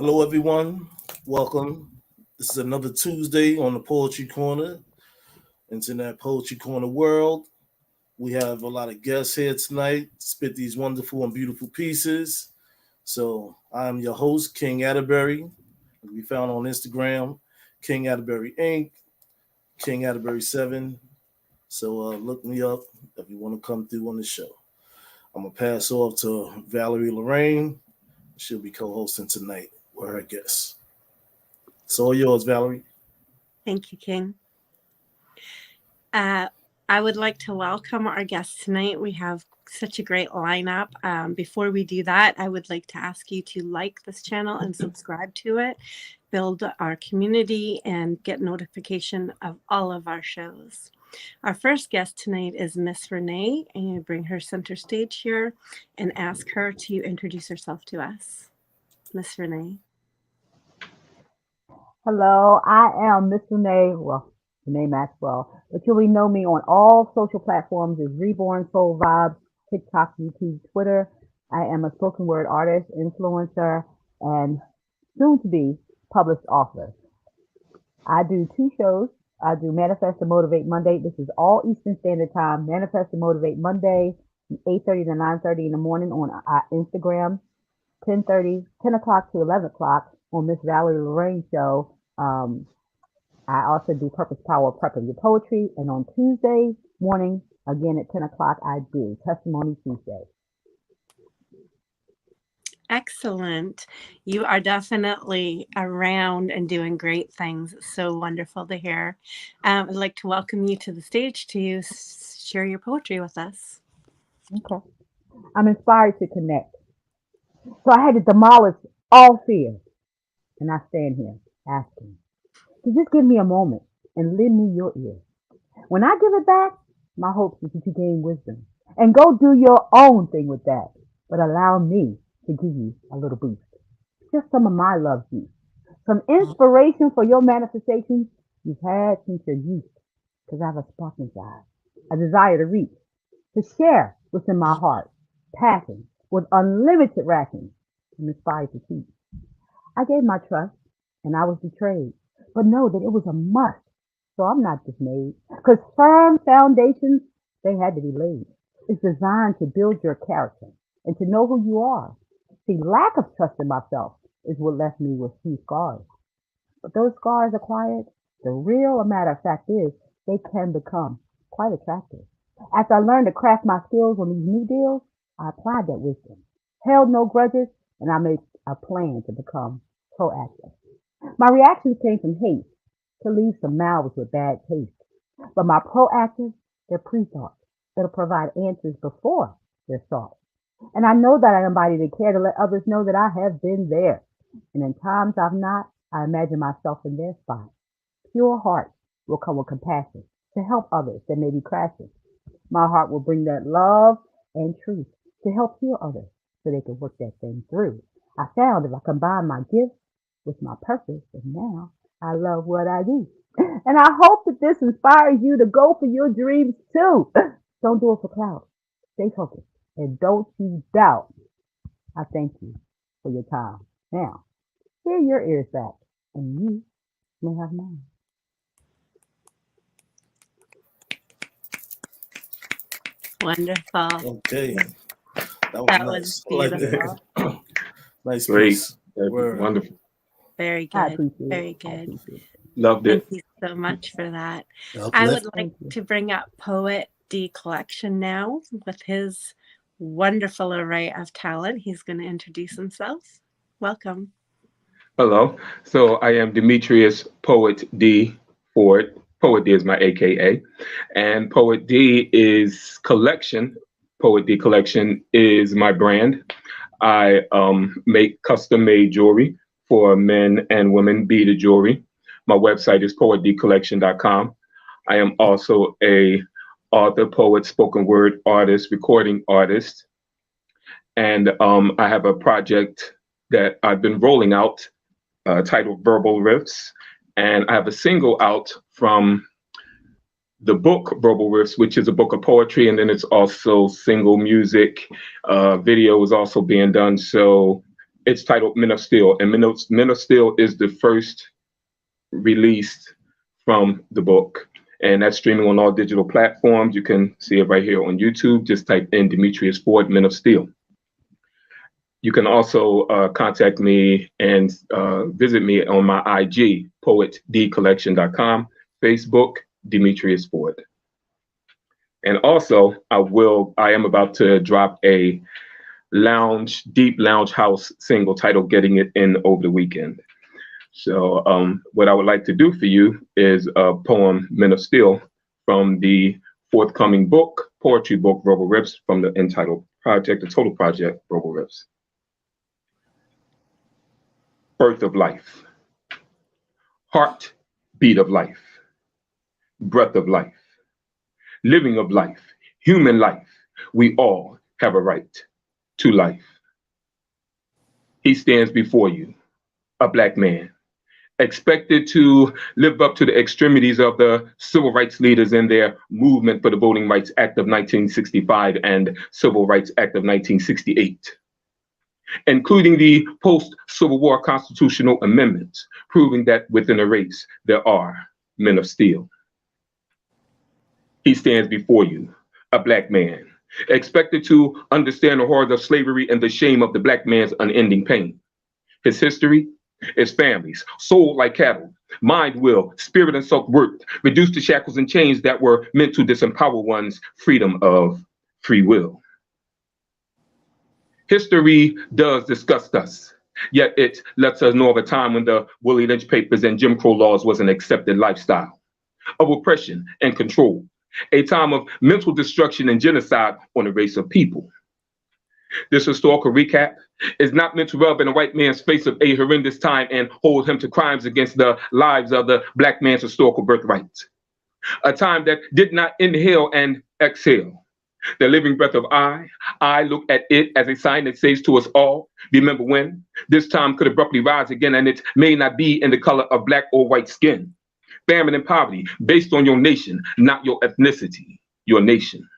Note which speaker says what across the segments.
Speaker 1: Hello, everyone. Welcome. This is another Tuesday on the Poetry Corner, Internet Poetry Corner world. We have a lot of guests here tonight, spit these wonderful and beautiful pieces. So I'm your host, King Atterbury. We found on Instagram, King Atterbury Inc., King Atterbury 7. So look me up if you want to come through on the show. I'm going to pass off to Valerie Lorraine. She'll be co-hosting tonight with her guests. It's all yours, Valerie.
Speaker 2: Thank you, King. I would like to welcome our guests tonight. We have such a great lineup. Before we do that, I would like to ask you to like this channel and subscribe to it, build our community, and get notification of all of our shows. Our first guest tonight is Miss Renee, and I bring her center stage here and ask her to introduce herself to us. Miss Renee.
Speaker 3: Hello, I am Miss Renee, Renee Maxwell, but you'll know me on all social platforms as Reborn Soul Vibes, TikTok, YouTube, Twitter. I am a spoken word artist, influencer, and soon to be published author. I do two shows. I do Manifest and Motivate Monday. This is all Eastern Standard Time. Manifest and Motivate Monday, 8:30 to 9:30 in the morning on Instagram, 10 o'clock to 11 o'clock on Miss Valerie Lorraine show. I also do Purpose Power Prepping Your Poetry. And on Tuesday morning, again at 10 o'clock, I do Testimony Tuesday.
Speaker 2: Excellent. You are definitely around and doing great things. So wonderful to hear. I'd like to welcome you to the stage to share your poetry with us.
Speaker 3: Okay. I'm inspired to connect. So I had to demolish all fear. And I stand here asking to just give me a moment and lend me your ear. When I give it back, my hope is that you gain wisdom and go do your own thing with that. But allow me to give you a little boost. Just some of my love juice. Some inspiration for your manifestations you've had since your youth. Because I have a spark inside, a desire to reach, to share what's in my heart, passion with unlimited rations. I'm inspired to teach. I gave my trust and I was betrayed, but know that it was a must. So I'm not dismayed because firm foundations, they had to be laid. It's designed to build your character and to know who you are. See, lack of trust in myself is what left me with few scars. But those scars acquired, the real matter of fact is they can become quite attractive. After I learned to craft my skills on these new deals, I applied that wisdom, held no grudges, and I made a plan to become proactive. My reactions came from hate to leave some mouths with bad taste. But my proactive, they're pre-thought. It'll provide answers before they're sought. And I know that I embody the care to let others know that I have been there. And in times I've not, I imagine myself in their spot. Pure heart will come with compassion to help others that may be crashing. My heart will bring that love and truth to help heal others so they can work that thing through. I found if I combine my gifts with my purpose, and now I love what I do. And I hope that this inspires you to go for your dreams too. Don't do it for clout. Stay focused and don't you doubt. I thank you for your time. Now, hear your ears back, and you may have mine.
Speaker 2: Wonderful.
Speaker 1: Okay. That was
Speaker 2: That
Speaker 1: nice.
Speaker 2: was
Speaker 1: I like that.
Speaker 2: beautiful.
Speaker 1: Nice
Speaker 4: Great.
Speaker 1: piece. Word.
Speaker 4: Wonderful.
Speaker 2: Very
Speaker 3: I
Speaker 2: good.
Speaker 3: appreciate
Speaker 2: Very
Speaker 3: it. I
Speaker 2: good.
Speaker 3: appreciate it.
Speaker 4: Loved
Speaker 2: Thank
Speaker 4: it.
Speaker 2: you so much for that. I
Speaker 1: Uplift.
Speaker 2: would like
Speaker 3: Thank you.
Speaker 2: to bring up Poet D Collection now with his wonderful array of talent. He's going to introduce himself. Welcome.
Speaker 4: Hello. So I am Demetrius Poet D Ford. Poet D is my AKA. And Poet D is collection. Poet D Collection is my brand. I make custom made jewelry for men and women, beaded jewelry. My website is poetdcollection.com. I am also a author, poet, spoken word artist, recording artist. And I have a project that I've been rolling out titled Verbal Riffs. And I have a single out from the book Verbal Riffs, which is a book of poetry. And then it's also single music. Video is also being done. So It's titled Men of Steel, and Men of Steel is the first released from the book. And that's streaming on all digital platforms. You can see it right here on YouTube. Just type in Demetrius Ford, Men of Steel. You can also contact me and visit me on my IG, poetdcollection.com, Facebook, Demetrius Ford. And also, I am about to drop a deep lounge house single titled Getting It In over the weekend. So what I would like to do for you is a poem, Men of Steel, from the forthcoming book, poetry book, Verbal Riffs, from the entitled project, the total project, Verbal Riffs. Birth of life, heart beat of life, breath of life, living of life, human life. We all have a right to life. He stands before you, a Black man, expected to live up to the extremities of the civil rights leaders in their movement for the Voting Rights Act of 1965 and Civil Rights Act of 1968. Including the post-Civil War constitutional amendments, proving that within a race there are men of steel. He stands before you, a Black man, expected to understand the horrors of slavery and the shame of the Black man's unending pain. His history, his families, sold like cattle, mind, will, spirit, and self-worth, reduced to shackles and chains that were meant to disempower one's freedom of free will. History does disgust us, yet it lets us know of a time when the Willie Lynch papers and Jim Crow laws was an accepted lifestyle of oppression and control, a time of mental destruction and genocide on a race of people. This historical recap is not meant to rub in a white man's face of a horrendous time and hold him to crimes against the lives of the Black man's historical birthright. A time that did not inhale and exhale. The living breath of I look at it as a sign that says to us all, remember when this time could abruptly rise again, and it may not be in the color of Black or white skin. Famine and poverty based on your nation, not your ethnicity, your nation.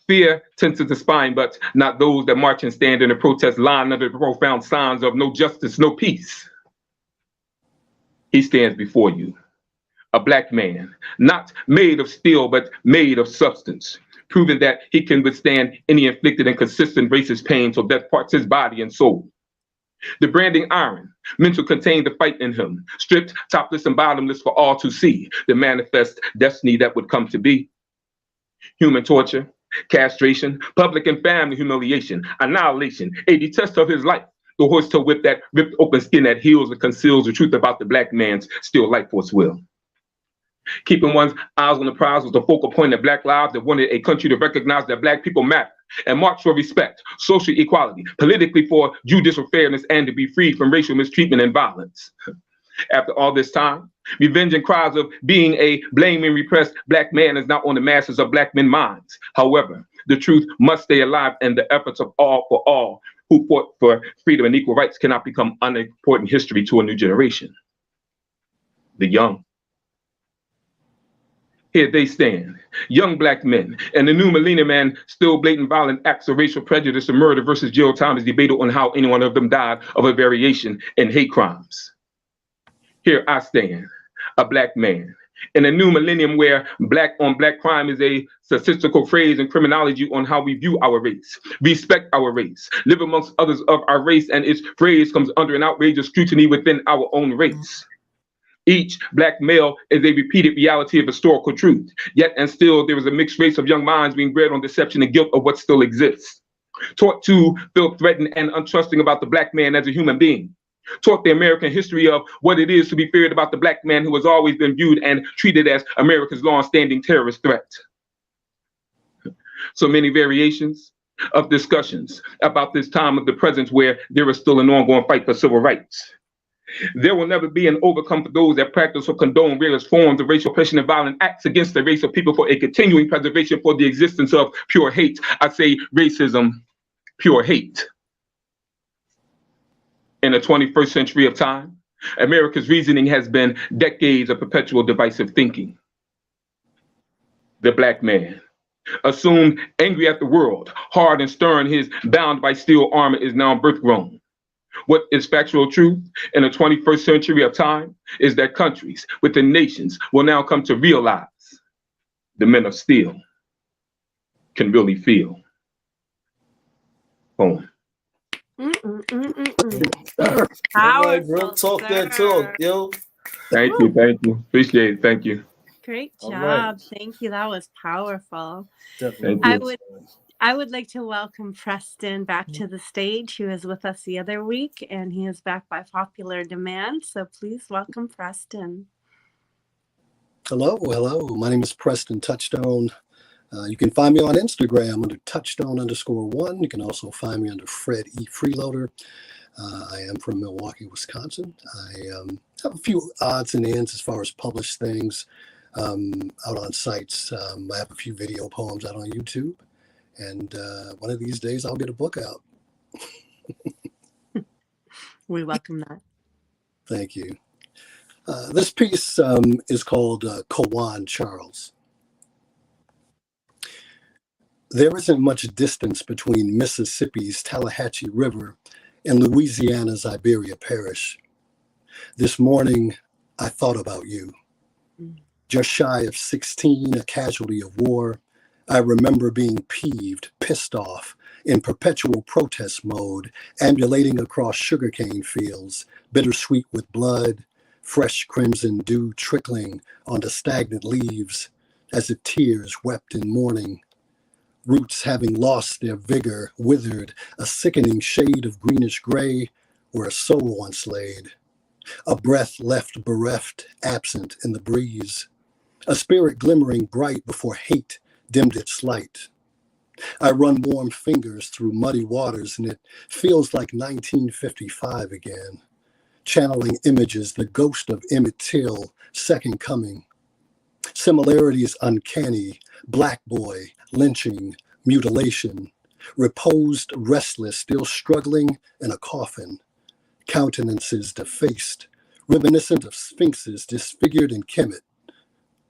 Speaker 4: Fear tenses the spine, but not those that march and stand in a protest line under the profound signs of no justice, no peace. He stands before you, a Black man, not made of steel, but made of substance, proving that he can withstand any inflicted and consistent racist pain so that parts his body and soul. The branding iron, meant to contain the fight in him, stripped, topless, and bottomless for all to see, the manifest destiny that would come to be. Human torture, castration, public and family humiliation, annihilation, a detest of his life, the horse to whip that ripped open skin that heals and conceals the truth about the Black man's still life force will. Keeping one's eyes on the prize was the focal point of Black lives that wanted a country to recognize that Black people matter and march for respect, social equality, politically for judicial fairness, and to be freed from racial mistreatment and violence. After all this time, revenge and cries of being a blamed and repressed Black man is not on the masses of Black men's minds. However, the truth must stay alive, and the efforts of all for all who fought for freedom and equal rights cannot become unimportant history to a new generation. The young. Here they stand, young Black men, and the new millennium man, still blatant violent acts of racial prejudice and murder versus jail time is debated on how any one of them died of a variation in hate crimes. Here I stand, a Black man, in a new millennium where Black on Black crime is a statistical phrase in criminology on how we view our race, respect our race, live amongst others of our race, and its phrase comes under an outrageous scrutiny within our own race. Each Black male is a repeated reality of historical truth, yet and still there is a mixed race of young minds being bred on deception and guilt of what still exists. Taught to feel threatened and untrusting about the Black man as a human being. Taught the American history of what it is to be feared about the Black man who has always been viewed and treated as America's long-standing terrorist threat. So many variations of discussions about this time of the present where there is still an ongoing fight for civil rights. There will never be an overcome for those that practice or condone various forms of racial oppression and violent acts against the race of people for a continuing preservation for the existence of pure hate. I say racism, pure hate. In the 21st century of time, America's reasoning has been decades of perpetual divisive thinking. The Black man, Assumed angry at the world, hard and stern, his bound by steel armor is now birth grown. What is factual truth in the 21st century of time is that countries within nations will now come to realize the men of steel can really feel. Boom.
Speaker 1: All right, bro.
Speaker 2: Powerful,
Speaker 1: Talk that talk,
Speaker 2: sir.
Speaker 1: yo.
Speaker 4: Thank you,
Speaker 2: Woo.
Speaker 4: thank you. Appreciate it. Thank you.
Speaker 2: Great
Speaker 1: All right.
Speaker 2: job. Thank you. That was powerful.
Speaker 1: Definitely
Speaker 4: Thank
Speaker 2: I
Speaker 4: you.
Speaker 1: was.
Speaker 2: would I would like to welcome Preston back to the stage, who was with us the other week, and he is back by popular demand. So please welcome Preston.
Speaker 5: Hello, hello. My name is Preston Touchstone. You can find me on Instagram under touchstone_1. You can also find me under Fred E. Freeloader. I am from Milwaukee, Wisconsin. I have a few odds and ends as far as published things out on sites. I have a few video poems out on YouTube. And one of these days I'll get a book out.
Speaker 2: We welcome that.
Speaker 5: Thank you. This piece is called Kawan Charles. There isn't much distance between Mississippi's Tallahatchie River and Louisiana's Iberia Parish. This morning, I thought about you. Just shy of 16, a casualty of war, I remember being peeved, pissed off, in perpetual protest mode, ambulating across sugarcane fields, bittersweet with blood, fresh crimson dew trickling onto stagnant leaves, as if tears wept in mourning. Roots having lost their vigor, withered, a sickening shade of greenish gray where a soul once laid. A breath left bereft, absent in the breeze. A spirit glimmering bright before hate dimmed its light. I run warm fingers through muddy waters and it feels like 1955 again. Channeling images, the ghost of Emmett Till, second coming. Similarities uncanny, black boy, lynching, mutilation, reposed, restless, still struggling in a coffin, countenances defaced, reminiscent of sphinxes disfigured in Kemet.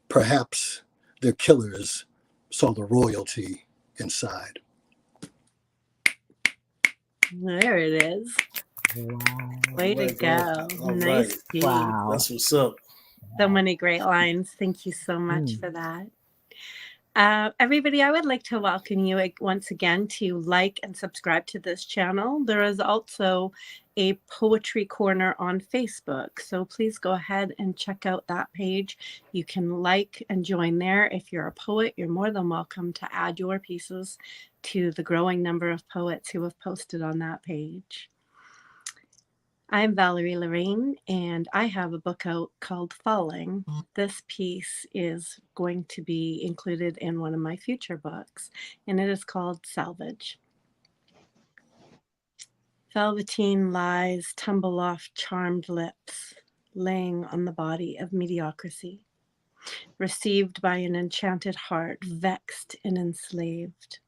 Speaker 5: Perhaps their killers saw the royalty inside.
Speaker 2: There it is.
Speaker 3: Wow.
Speaker 2: Way to go.
Speaker 1: All
Speaker 2: Nice
Speaker 1: right.
Speaker 2: piece.
Speaker 3: Wow.
Speaker 1: That's what's up.
Speaker 2: So many great lines. Thank you so much for that. Everybody, I would like to welcome you once again to like and subscribe to this channel. There is also a poetry corner on Facebook, so please go ahead and check out that page. You can like and join there. If you're a poet, you're more than welcome to add your pieces to the growing number of poets who have posted on that page. I'm Valerie Lorraine, and I have a book out called Falling. This piece is going to be included in one of my future books, and it is called Salvage. Velveteen lies tumble off charmed lips, laying on the body of mediocrity, received by an enchanted heart, vexed and enslaved.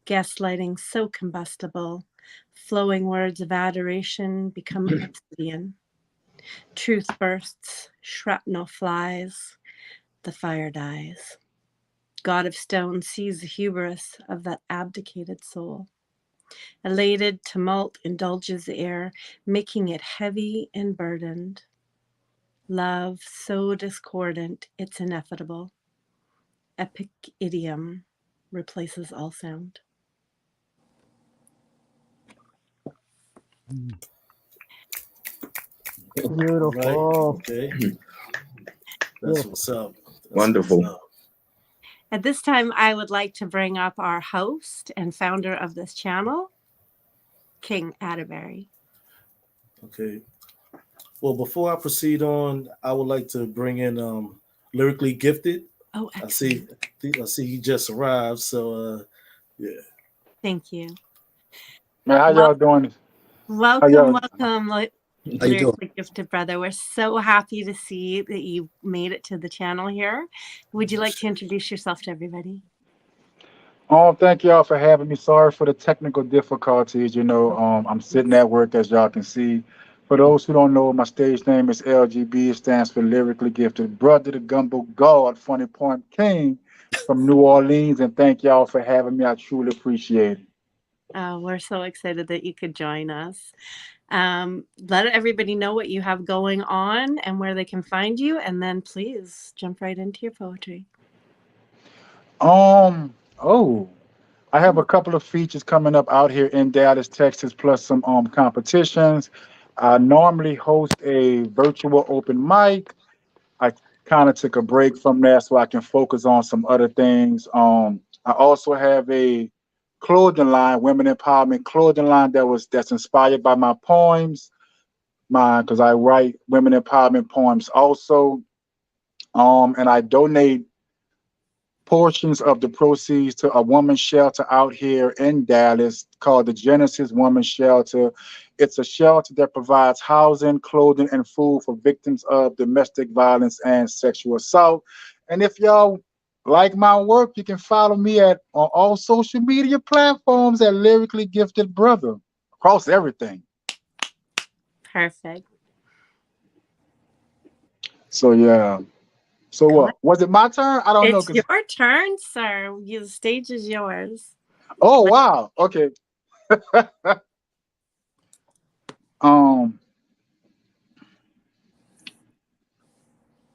Speaker 2: Gaslighting so combustible, flowing words of adoration become obsidian. Truth bursts, shrapnel flies, the fire dies. God of stone sees the hubris of that abdicated soul. Elated tumult indulges the air, making it heavy and burdened. Love so discordant, it's ineffable. Epic idiom replaces all sound.
Speaker 3: Beautiful.
Speaker 1: Right. Okay. That's what's up. That's
Speaker 4: Wonderful.
Speaker 1: what's up.
Speaker 2: At this time, I would like to bring up our host and founder of this channel, King Atterbury.
Speaker 1: Okay. Well, before I proceed on, I would like to bring in Lyrically Gifted.
Speaker 2: Oh,
Speaker 1: I
Speaker 2: excellent.
Speaker 1: see he just arrived. So yeah.
Speaker 2: Thank you.
Speaker 6: Man, how y'all doing?
Speaker 2: Welcome,
Speaker 6: y'all-
Speaker 2: welcome,
Speaker 5: How you doing?
Speaker 2: Lyrically Gifted brother. We're so happy to see that you made it to the channel here. Would you like to introduce yourself to everybody?
Speaker 6: Oh, thank y'all for having me. Sorry for the technical difficulties. I'm sitting at work, as y'all can see. For those who don't know, my stage name is LGB. It stands for Lyrically Gifted. Brother, the Gumbo God, Funny Point King. from New Orleans, and thank y'all for having me. I truly appreciate it.
Speaker 2: We're so excited that you could join us. Let everybody know what you have going on and where they can find you, and then please jump right into your poetry.
Speaker 6: Oh, I have a couple of features coming up out here in Dallas, Texas, plus some competitions. I normally host a virtual open mic. I kind of took a break from that so I can focus on some other things. I also have a clothing line, women empowerment clothing line that's inspired by my poems, because I write women empowerment poems also. And I donate portions of the proceeds to a woman's shelter out here in Dallas called the Genesis Women's Shelter. It's a shelter that provides housing, clothing, and food for victims of domestic violence and sexual assault. And if y'all like my work, you can follow me on all social media platforms at Lyrically Gifted Brother across everything.
Speaker 2: Perfect.
Speaker 6: So yeah. So what? Was it my turn? I don't know.
Speaker 2: It's your turn, sir. The stage is yours.
Speaker 6: Oh wow. Okay. I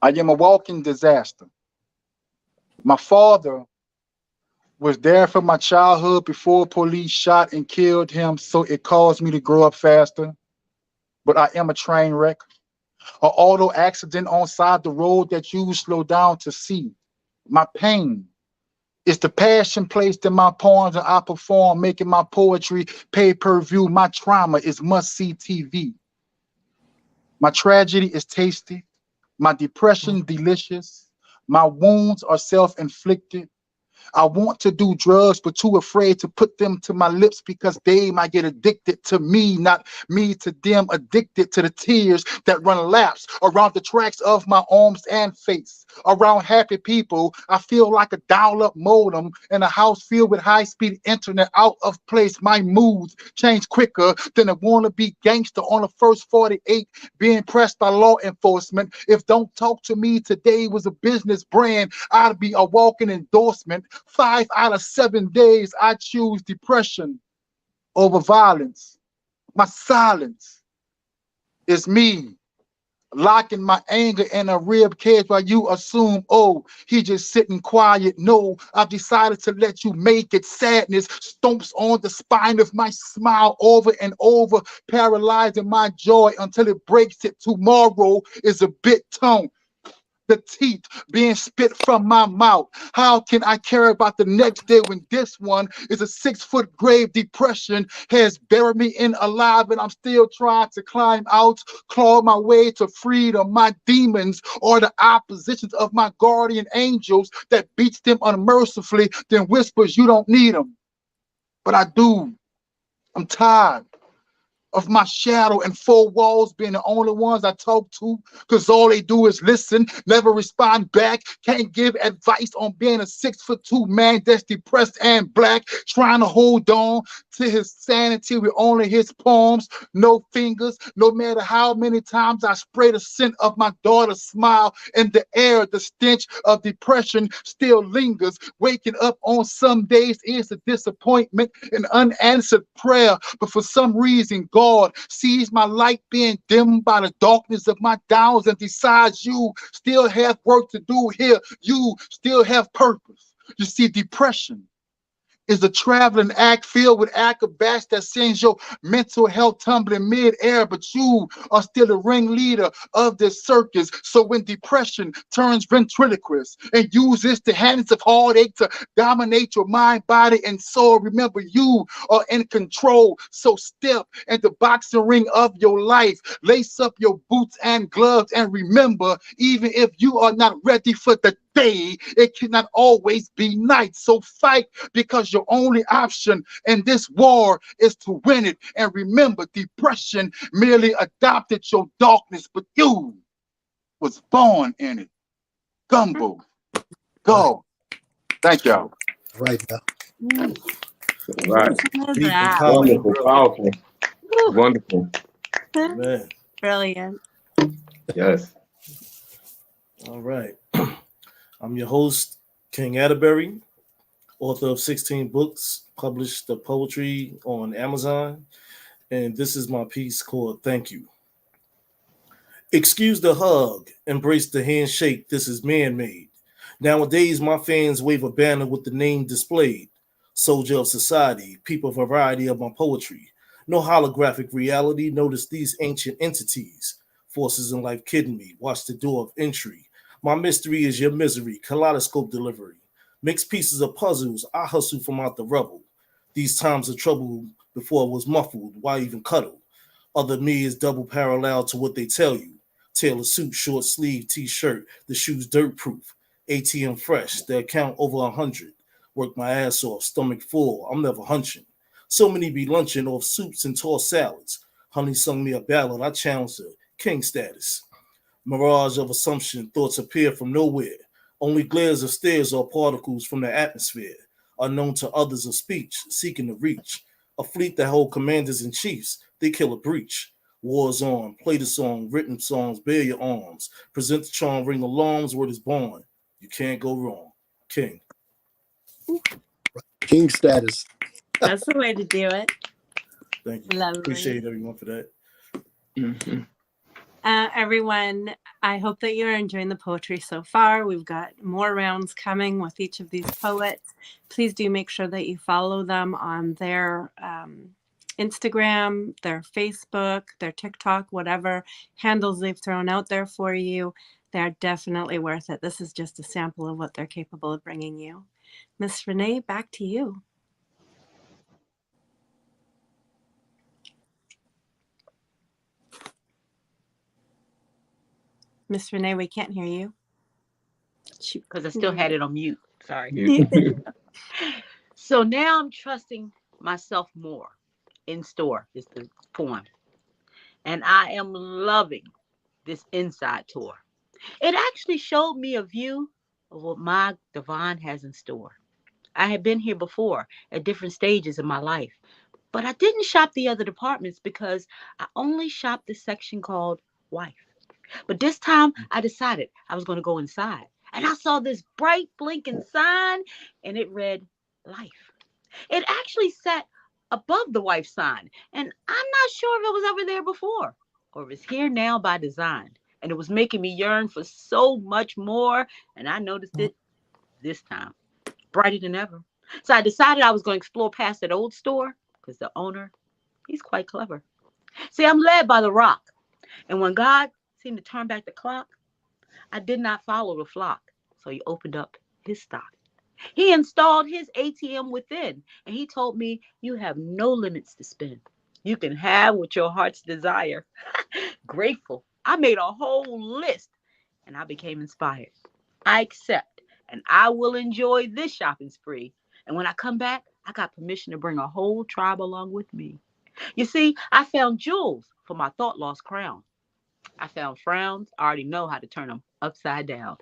Speaker 6: am a walking disaster. My father was there for my childhood before police shot and killed him, so it caused me to grow up faster. But I am a train wreck, an auto accident on side the road that you slow down to see. My pain is the passion placed in my poems and I perform, making my poetry pay-per-view. My trauma is must-see TV. My tragedy is tasty. My depression delicious. My wounds are self-inflicted. I want to do drugs, but too afraid to put them to my lips because they might get addicted to me, not me to them, addicted to the tears that run laps around the tracks of my arms and face. Around happy people, I feel like a dial-up modem in a house filled with high-speed internet out of place. My moods change quicker than a wannabe gangster on the first 48 being pressed by law enforcement. If Don't Talk to Me Today was a business brand, I'd be a walking endorsement. 5 out of 7 days, I choose depression over violence. My silence is me locking my anger in a rib cage while you assume, oh, he just sitting quiet. No, I've decided to let you make it. Sadness stomps on the spine of my smile over and over, paralyzing my joy until it breaks it. Tomorrow is a bit tongue. The teeth being spit from my mouth. How can I care about the next day when this one is a 6-foot grave? Depression has buried me in alive and I'm still trying to climb out, claw my way to freedom. My demons are the oppositions of my guardian angels that beats them unmercifully, then whispers you don't need them. But I do. I'm tired of my shadow and 4 walls being the only ones I talk to, because all they do is listen, never respond back, can't give advice on being a 6'2" man that's depressed and black, trying to hold on to his sanity with only his palms, no fingers. No matter how many times I spray the scent of my daughter's smile in the air, the stench of depression still lingers. Waking up on some days is a disappointment, an unanswered prayer, but for some reason God sees my light being dimmed by the darkness of my downs and decides you still have work to do here. You still have purpose. You see, depression is a traveling act filled with acrobats that sends your mental health tumbling mid-air, but you are still the ringleader of this circus. So when depression turns ventriloquist and uses the hands of heartache to dominate your mind, body, and soul, remember you are in control. So step in the boxing ring of your life, lace up your boots and gloves, and remember, even if you are not ready for the day, it cannot always be night. So fight, because your only option in this war is to win it. And remember, depression merely adopted your darkness, but you was born in it. Gumbo. Go. Thank y'all.
Speaker 5: Right now.
Speaker 4: Right.
Speaker 1: Deep and
Speaker 2: That.
Speaker 1: powerful,
Speaker 4: Wonderful,
Speaker 1: bro.
Speaker 4: powerful, wonderful.
Speaker 1: Man.
Speaker 2: Brilliant.
Speaker 4: Yes.
Speaker 1: All right. I'm your host, King Atterbury, author of 16 books, published the poetry on Amazon. And this is my piece called Thank You. Excuse the hug, embrace the handshake, this is man-made. Nowadays, my fans wave a banner with the name displayed. Soldier of society, peep a variety of my poetry. No holographic reality, notice these ancient entities. Forces in life kidding me, watch the door of entry. My mystery is your misery, kaleidoscope delivery. Mixed pieces of puzzles, I hustle from out the rubble. These times of trouble before it was muffled, why even cuddle? Other me is double parallel to what they tell you. Tailor suit, short sleeve, t-shirt, the shoes dirt proof. ATM fresh, the account over 100. Work my ass off, stomach full, I'm never hunching. So many be lunching off soups and tossed salads. Honey sung me a ballad, I challenged her, king status. Mirage of assumption, thoughts appear from nowhere. Only glares of stares or particles from the atmosphere. Unknown to others of speech, seeking to reach. A fleet that hold commanders and chiefs, they kill a breach. War's on, play the song, written songs, bear your arms. Present the charm, ring alarms, word is born. You can't go wrong. King.
Speaker 5: King status.
Speaker 2: That's the way to do it.
Speaker 1: Thank you.
Speaker 2: Lovely.
Speaker 1: Appreciate everyone for that.
Speaker 4: Mhm.
Speaker 2: Everyone, I hope that you're enjoying the poetry so far. We've got more rounds coming with each of these poets. Please do make sure that you follow them on their Instagram, their Facebook, their TikTok, whatever handles they've thrown out there for you. They're definitely worth it. This is just a sample of what they're capable of bringing you. Miss Renee, back to you. Miss Renee, we can't hear you.
Speaker 7: Because I still had it on mute. Sorry.
Speaker 4: You-
Speaker 7: So now I'm trusting myself more. In store is the poem. And I am loving this inside tour. It actually showed me a view of what my divine has in store. I had been here before at different stages in my life, but I didn't shop the other departments because I only shopped the section called wife. But this time I decided I was going to go inside. And I saw this bright blinking sign and it read life. It actually sat above the wife sign. And I'm not sure if it was ever there before or if it's here now by design. And it was making me yearn for so much more. And I noticed it this time, brighter than ever. So I decided I was going to explore past that old store because the owner, he's quite clever. See, I'm led by the rock. And when God seemed to turn back the clock, I did not follow the flock. So he opened up his stock. He installed his ATM within, and he told me, you have no limits to spend. You can have what your heart's desire. Grateful. I made a whole list, and I became inspired. I accept, and I will enjoy this shopping spree. And when I come back, I got permission to bring a whole tribe along with me. You see, I found jewels for my thought-lost crown. I found frowns. I already know how to turn them upside down.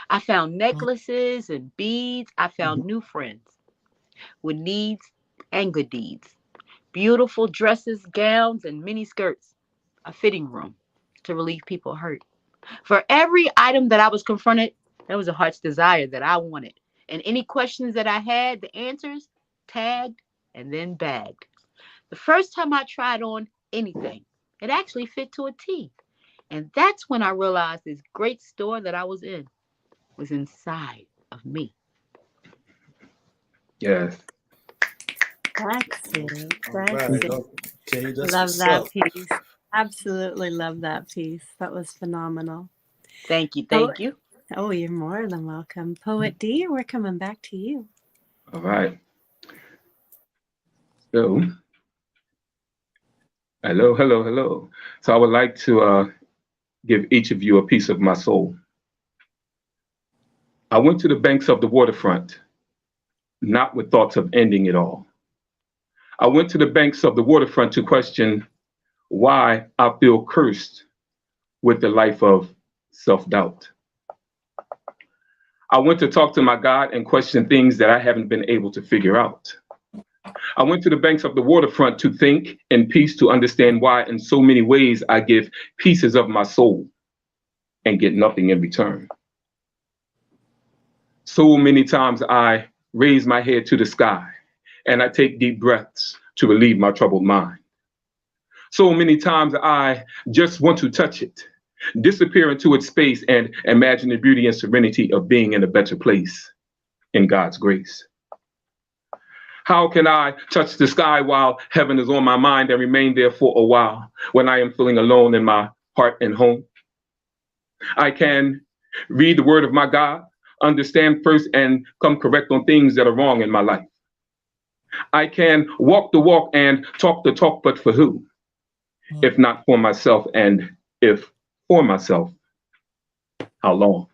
Speaker 7: I found necklaces and beads. I found new friends with needs and good deeds. Beautiful dresses, gowns, and mini skirts. A fitting room to relieve people hurt. For every item that I was confronted, there was a heart's desire that I wanted. And any questions that I had, the answers tagged and then bagged. The first time I tried on anything, it actually fit to a T. And that's when I realized this great store that I was in was inside of me.
Speaker 4: Yes.
Speaker 2: Excellent.
Speaker 1: All right.
Speaker 2: Excellent.
Speaker 1: Okay, that's
Speaker 2: Love
Speaker 1: what's
Speaker 2: that
Speaker 1: up.
Speaker 2: piece. Absolutely love that piece. That was phenomenal.
Speaker 7: Thank you.
Speaker 2: Oh,
Speaker 7: Thank you.
Speaker 2: oh, you're more than welcome. Poet D, we're coming back to you.
Speaker 4: All right. So, hello. So I would like to give each of you a piece of my soul. I went to the banks of the waterfront, not with thoughts of ending it all. I went to the banks of the waterfront to question why I feel cursed with the life of self-doubt. I went to talk to my God and question things that I haven't been able to figure out. I went to the banks of the waterfront to think in peace, to understand why in so many ways I give pieces of my soul and get nothing in return. So many times I raise my head to the sky and I take deep breaths to relieve my troubled mind. So many times I just want to touch it, disappear into its space and imagine the beauty and serenity of being in a better place in God's grace. How can I touch the sky while heaven is on my mind and remain there for a while when I am feeling alone in my heart and home? I can read the word of my God, understand first, and come correct on things that are wrong in my life. I can walk the walk and talk the talk, but for who? If not for myself, and if for myself, how long?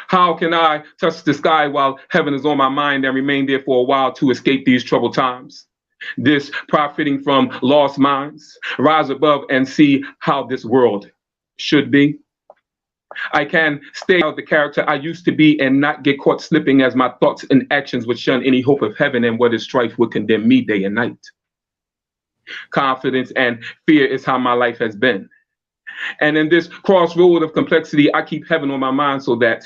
Speaker 4: How can I touch the sky while heaven is on my mind and remain there for a while to escape these troubled times? This profiting from lost minds, rise above and see how this world should be. I can stay out of the character I used to be and not get caught slipping as my thoughts and actions would shun any hope of heaven, and what is strife would condemn me day and night. Confidence and fear is how my life has been. And in this crossroad of complexity, I keep heaven on my mind so that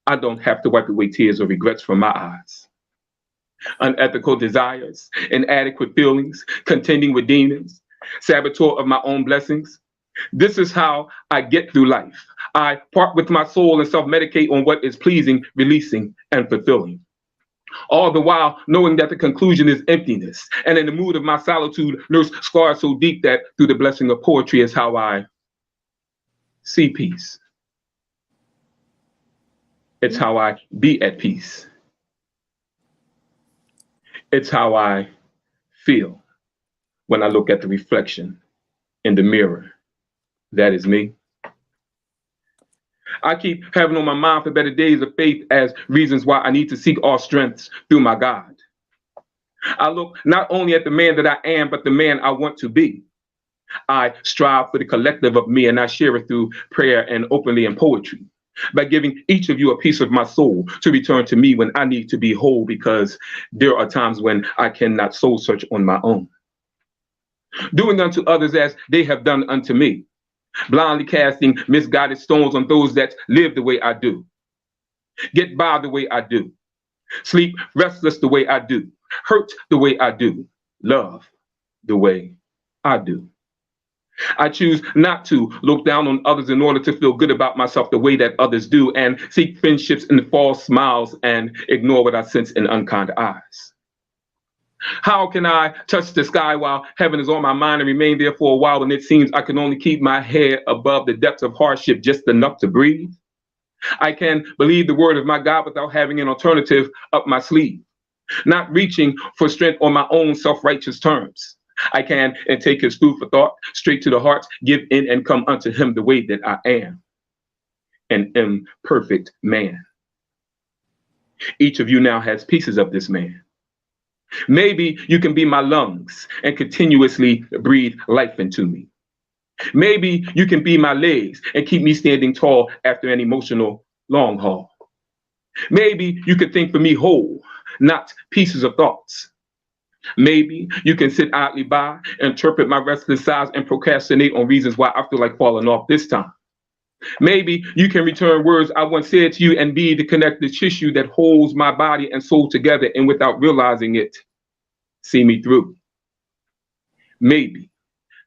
Speaker 4: I don't have to wipe away tears or regrets from my eyes. Unethical desires, inadequate feelings, contending with demons, saboteur of my own blessings. This is how I get through life. I part with my soul and self-medicate on what is pleasing, releasing, and fulfilling. All the while knowing that the conclusion is emptiness. And in the mood of my solitude, nurse scars so deep that through the blessing of poetry is how I see peace. It's how I be at peace. It's how I feel when I look at the reflection in the mirror. That is me. I keep having on my mind for better days of faith as reasons why I need to seek all strengths through my God. I look not only at the man that I am, but the man I want to be. I strive for the collective of me, and I share it through prayer and openly in poetry, by giving each of you a piece of my soul to return to me when I need to be whole, because there are times when I cannot soul search on my own. Doing unto others as they have done unto me, blindly casting misguided stones on those that live the way I do, get by the way I do, sleep restless the way I do, hurt the way I do, love the way I do. I choose not to look down on others in order to feel good about myself the way that others do, and seek friendships in false smiles and ignore what I sense in unkind eyes. How can I touch the sky while heaven is on my mind and remain there for a while when it seems I can only keep my head above the depths of hardship just enough to breathe? I can believe the word of my God without having an alternative up my sleeve, not reaching for strength on my own self-righteous terms. I can and take his food for thought straight to the heart, give in and come unto him the way that I am, an imperfect man. Each of you now has pieces of this man. Maybe you can be my lungs and continuously breathe life into me. Maybe you can be my legs and keep me standing tall after an emotional long haul. Maybe you could think for me whole, not pieces of thoughts. Maybe you can sit idly by, interpret my restless sighs, and procrastinate on reasons why I feel like falling off this time. Maybe you can return words I once said to you and be the connective tissue that holds my body and soul together, and without realizing it, see me through. Maybe,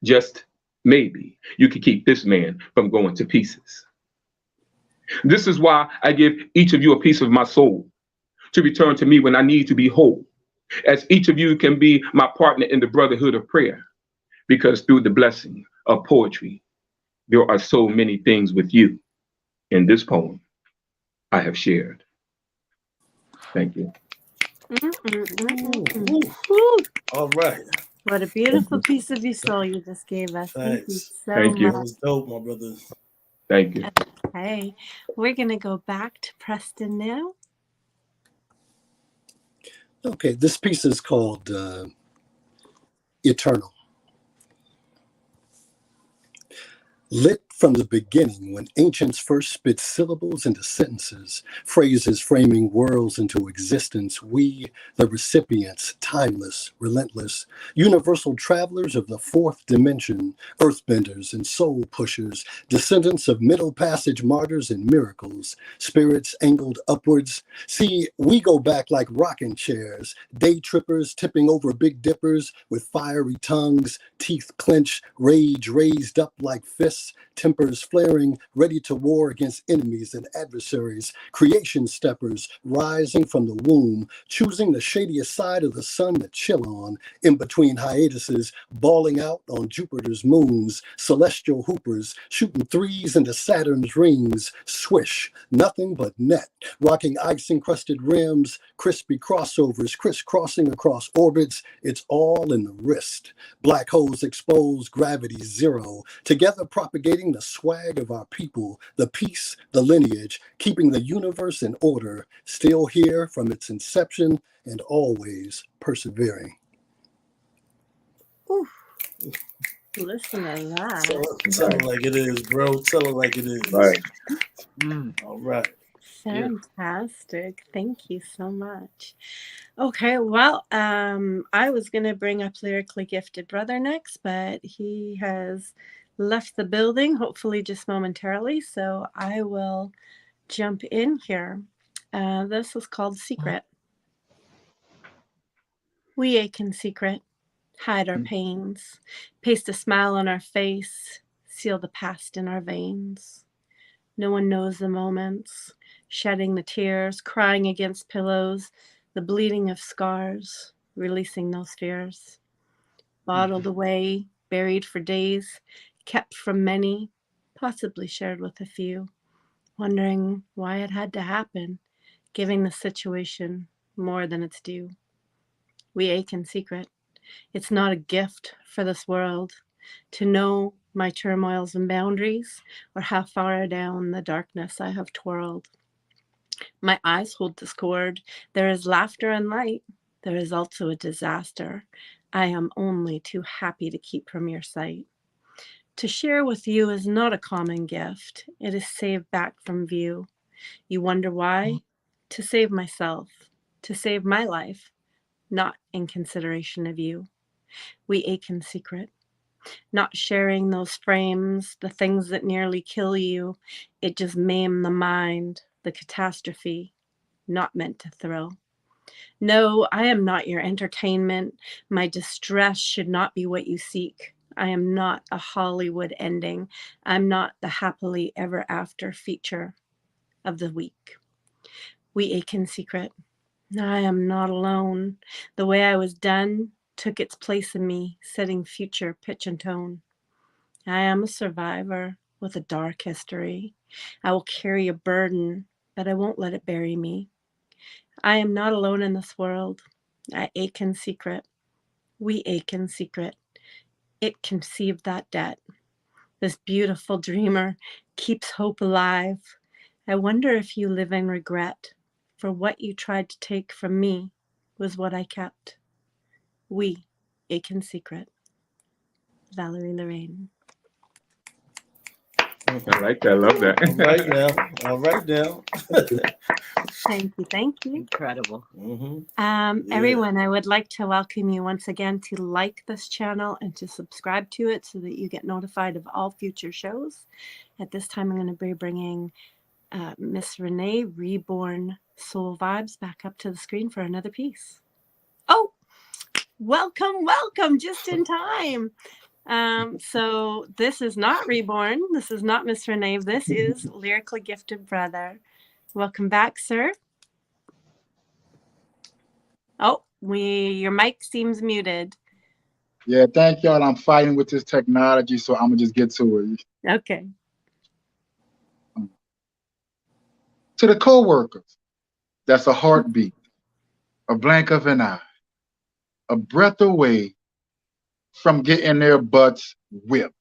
Speaker 4: just maybe, you can keep this man from going to pieces. This is why I give each of you a piece of my soul to return to me when I need to be whole, as each of you can be my partner in the brotherhood of prayer, because through the blessing of poetry, there are so many things with you in this poem I have shared. Thank you.
Speaker 2: Woo.
Speaker 1: All right.
Speaker 2: What a beautiful piece of your soul you just gave us. Thank you
Speaker 1: Thanks.
Speaker 2: so
Speaker 4: Thank you.
Speaker 2: much.
Speaker 1: That was dope, my brother.
Speaker 4: Thank you.
Speaker 2: Okay, we're going to go back to Preston now.
Speaker 5: Okay, this piece is called Eternal. Lit From the beginning, when ancients first spit syllables into sentences, phrases framing worlds into existence, we, the recipients, timeless, relentless, universal travelers of the fourth dimension, earthbenders and soul pushers, descendants of middle passage martyrs and miracles, spirits angled upwards. See, we go back like rocking chairs, day trippers tipping over big dippers with fiery tongues, teeth clenched, rage raised up like fists, tempers flaring, ready to war against enemies and adversaries, creation steppers rising from the womb, choosing the shadiest side of the sun to chill on, in between hiatuses, bawling out on Jupiter's moons, celestial hoopers, shooting threes into Saturn's rings, swish, nothing but net, rocking ice-encrusted rims, crispy crossovers, crisscrossing across orbits, it's all in the wrist. Black holes expose gravity zero, together propagating the swag of our people, the peace, the lineage, keeping the universe in order, still here from its inception and always persevering.
Speaker 2: Ooh, listen to that.
Speaker 1: Tell it like it is, bro. Tell it like it is.
Speaker 4: Right.
Speaker 1: All right.
Speaker 2: Fantastic. Thank you so much. Okay, well, I was going to bring up Lyrically Gifted Brother next, but he has left the building, hopefully just momentarily, so I will jump in here. This is called Secret. We ache in secret, hide our pains, paste a smile on our face, seal the past in our veins. No one knows the moments, shedding the tears, crying against pillows, the bleeding of scars, releasing those fears. Bottled away, buried for days, kept from many, possibly shared with a few, wondering why it had to happen, giving the situation more than its due. We ache in secret. It's not a gift for this world to know my turmoils and boundaries, or how far down the darkness I have twirled. My eyes hold discord. There is laughter and light. There is also a disaster I am only too happy to keep from your sight. To share with you is not a common gift. It is saved back from view. You wonder why? To save myself, to save my life, not in consideration of you. We ache in secret. Not sharing those frames, the things that nearly kill you, it just maim the mind, the catastrophe, not meant to thrill. No, I am not your entertainment. My distress should not be what you seek. I am not a Hollywood ending. I'm not the happily ever after feature of the week. We ache in secret. I am not alone. The way I was done took its place in me, setting future pitch and tone. I am a survivor with a dark history. I will carry a burden, but I won't let it bury me. I am not alone in this world. I ache in secret. We ache in secret. It conceived that debt. This beautiful dreamer keeps hope alive. I wonder if you live in regret, for what you tried to take from me was what I kept. We ache in secret. Valerie Lorraine.
Speaker 4: I like that. I love that.
Speaker 1: All right now. All right now.
Speaker 2: Thank you. Thank you.
Speaker 7: Incredible.
Speaker 2: Everyone, I would like to welcome you once again to like this channel and to subscribe to it so that you get notified of all future shows. At this time, I'm going to be bringing Miss Renee, Reborn Soul Vibes, back up to the screen for another piece. Oh, welcome, welcome, just in time. So this is not Reborn. This is not Miss Renee. This is Lyrically Gifted Brother. Welcome back, sir. Oh, your mic seems muted.
Speaker 6: Yeah, thank y'all. I'm fighting with this technology, so I'm gonna just get to it.
Speaker 2: Okay.
Speaker 6: To the co-workers, that's a heartbeat, a blink of an eye, a breath away from getting their butts whipped.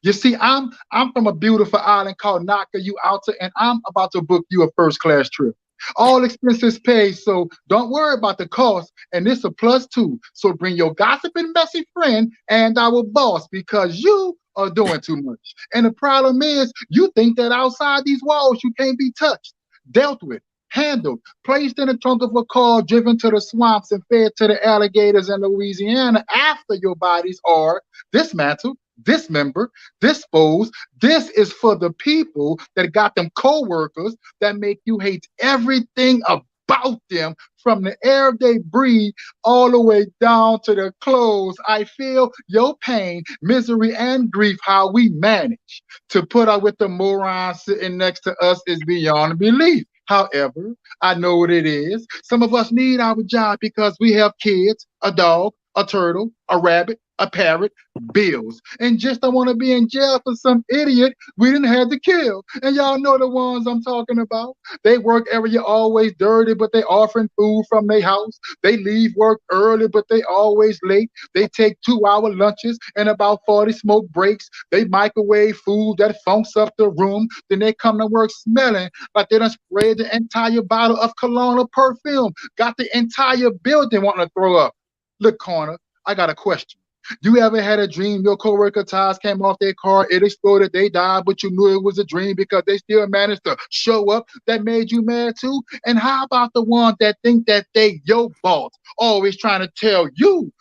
Speaker 6: You see, I'm from a beautiful island called Nakayualta, and I'm about to book you a first-class trip. All expenses paid, so don't worry about the cost, and it's a plus too. So bring your gossiping messy friend and our boss, because you or doing too much. And the problem is, you think that outside these walls, you can't be touched, dealt with, handled, placed in the trunk of a car, driven to the swamps, and fed to the alligators in Louisiana after your bodies are dismantled, dismembered, disposed. This is for the people that got them co-workers that make you hate everything about them, from the air they breathe all the way down to their clothes. I feel your pain, misery, and grief. How we manage to put up with the morons sitting next to us is beyond belief. However, I know what it is. Some of us need our job because we have kids, a dog, a turtle, a rabbit, a parrot, bills, and just don't want to be in jail for some idiot we didn't have to kill. And y'all know the ones I'm talking about. They work area always dirty, but they offering food from their house. They leave work early, but they always late. They take 2-hour lunches and about 40 smoke breaks. They microwave food that funks up the room. Then they come to work smelling like they done sprayed the entire bottle of cologne or perfume. Got the entire building wanting to throw up. Look, Corner, I got a question. You ever had a dream your coworker tires came off their car, it exploded, they died, but you knew it was a dream because they still managed to show up? That made you mad too? And how about the ones that think that they your boss, always trying to tell you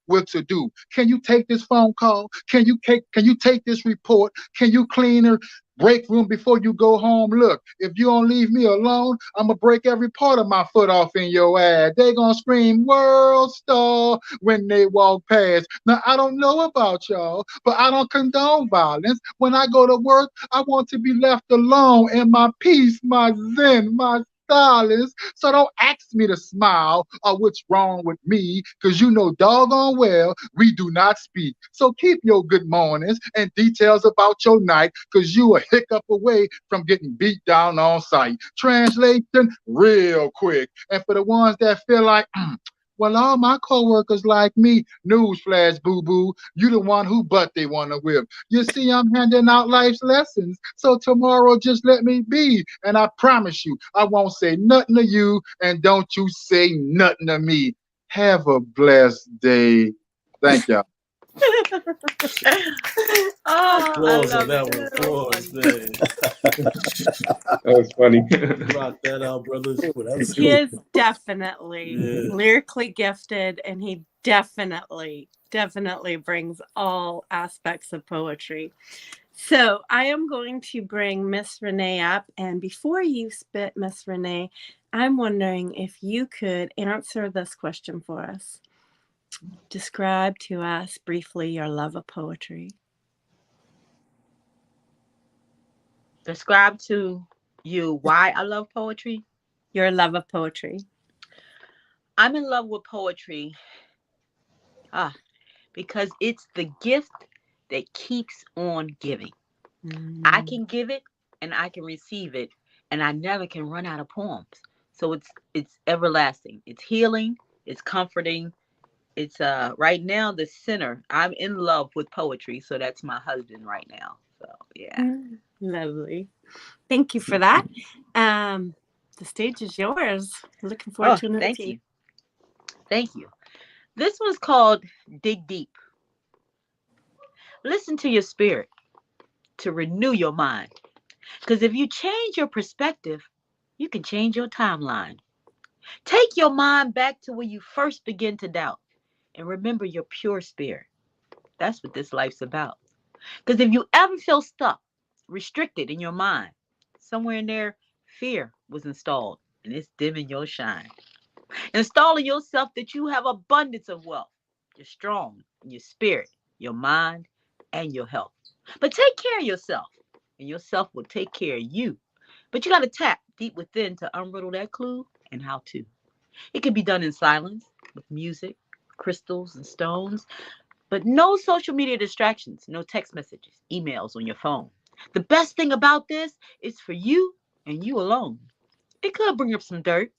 Speaker 6: what to do? Can you take this phone call? Can you take this report? Can you clean her break room before you go home? Look, if you don't leave me alone, I'm gonna break every part of my foot off in your ass. They gonna scream world star when they walk past. Now I don't know about y'all, but I don't condone violence. When I go to work, I want to be left alone in my peace, my zen, my silence. So don't ask me to smile or what's wrong with me, because you know doggone well we do not speak. So keep your good mornings and details about your night, because you a hiccup away from getting beat down on sight. Translation real quick. And for the ones that feel like, well, all my coworkers like me, newsflash, boo-boo, you the one who butt they want to whip. You see, I'm handing out life's lessons, so tomorrow just let me be, and I promise you, I won't say nothing to you, and don't you say nothing to me. Have a blessed day. Thank y'all.
Speaker 7: Oh, I
Speaker 1: Applause on
Speaker 7: love
Speaker 1: that
Speaker 7: it.
Speaker 1: one.
Speaker 7: It's so
Speaker 1: Applause,
Speaker 7: funny.
Speaker 1: man.
Speaker 4: That was funny.
Speaker 1: Rock that out, brothers.
Speaker 5: Oh, that's
Speaker 2: He
Speaker 5: cool.
Speaker 2: is definitely
Speaker 1: Yeah.
Speaker 2: lyrically gifted, and he definitely brings all aspects of poetry. So I am going to bring Miss Renee up, and before you spit, Miss Renee, I'm wondering if you could answer this question for us. Describe to us briefly your love of poetry.
Speaker 7: Describe to you why I love poetry.
Speaker 2: Your love of poetry.
Speaker 7: I'm in love with poetry because it's the gift that keeps on giving. I
Speaker 2: Mm.
Speaker 7: can give it and I can receive it, and I never can run out of poems. So it's everlasting. It's healing. It's comforting. It's right now the center. I'm in love with poetry, so that's my husband right now. So yeah.
Speaker 2: Lovely. Thank you for that. The stage is yours. Looking forward
Speaker 7: Oh,
Speaker 2: to another
Speaker 7: thank
Speaker 2: tea.
Speaker 7: you. Thank you. This one's called Dig Deep. Listen to your spirit to renew your mind. Because if you change your perspective, you can change your timeline. Take your mind back to when you first begin to doubt and remember your pure spirit. That's what this life's about. Because if you ever feel stuck, restricted in your mind, somewhere in there, fear was installed and it's dimming your shine. Installing yourself that you have abundance of wealth. You're strong in your spirit, your mind, and your health. But take care of yourself, and yourself will take care of you. But you got to tap deep within to unriddle that clue and how to. It can be done in silence with music, crystals, and stones, but no social media distractions, no text messages, emails on your phone. The best thing about this is for you and you alone. It could bring up some dirt,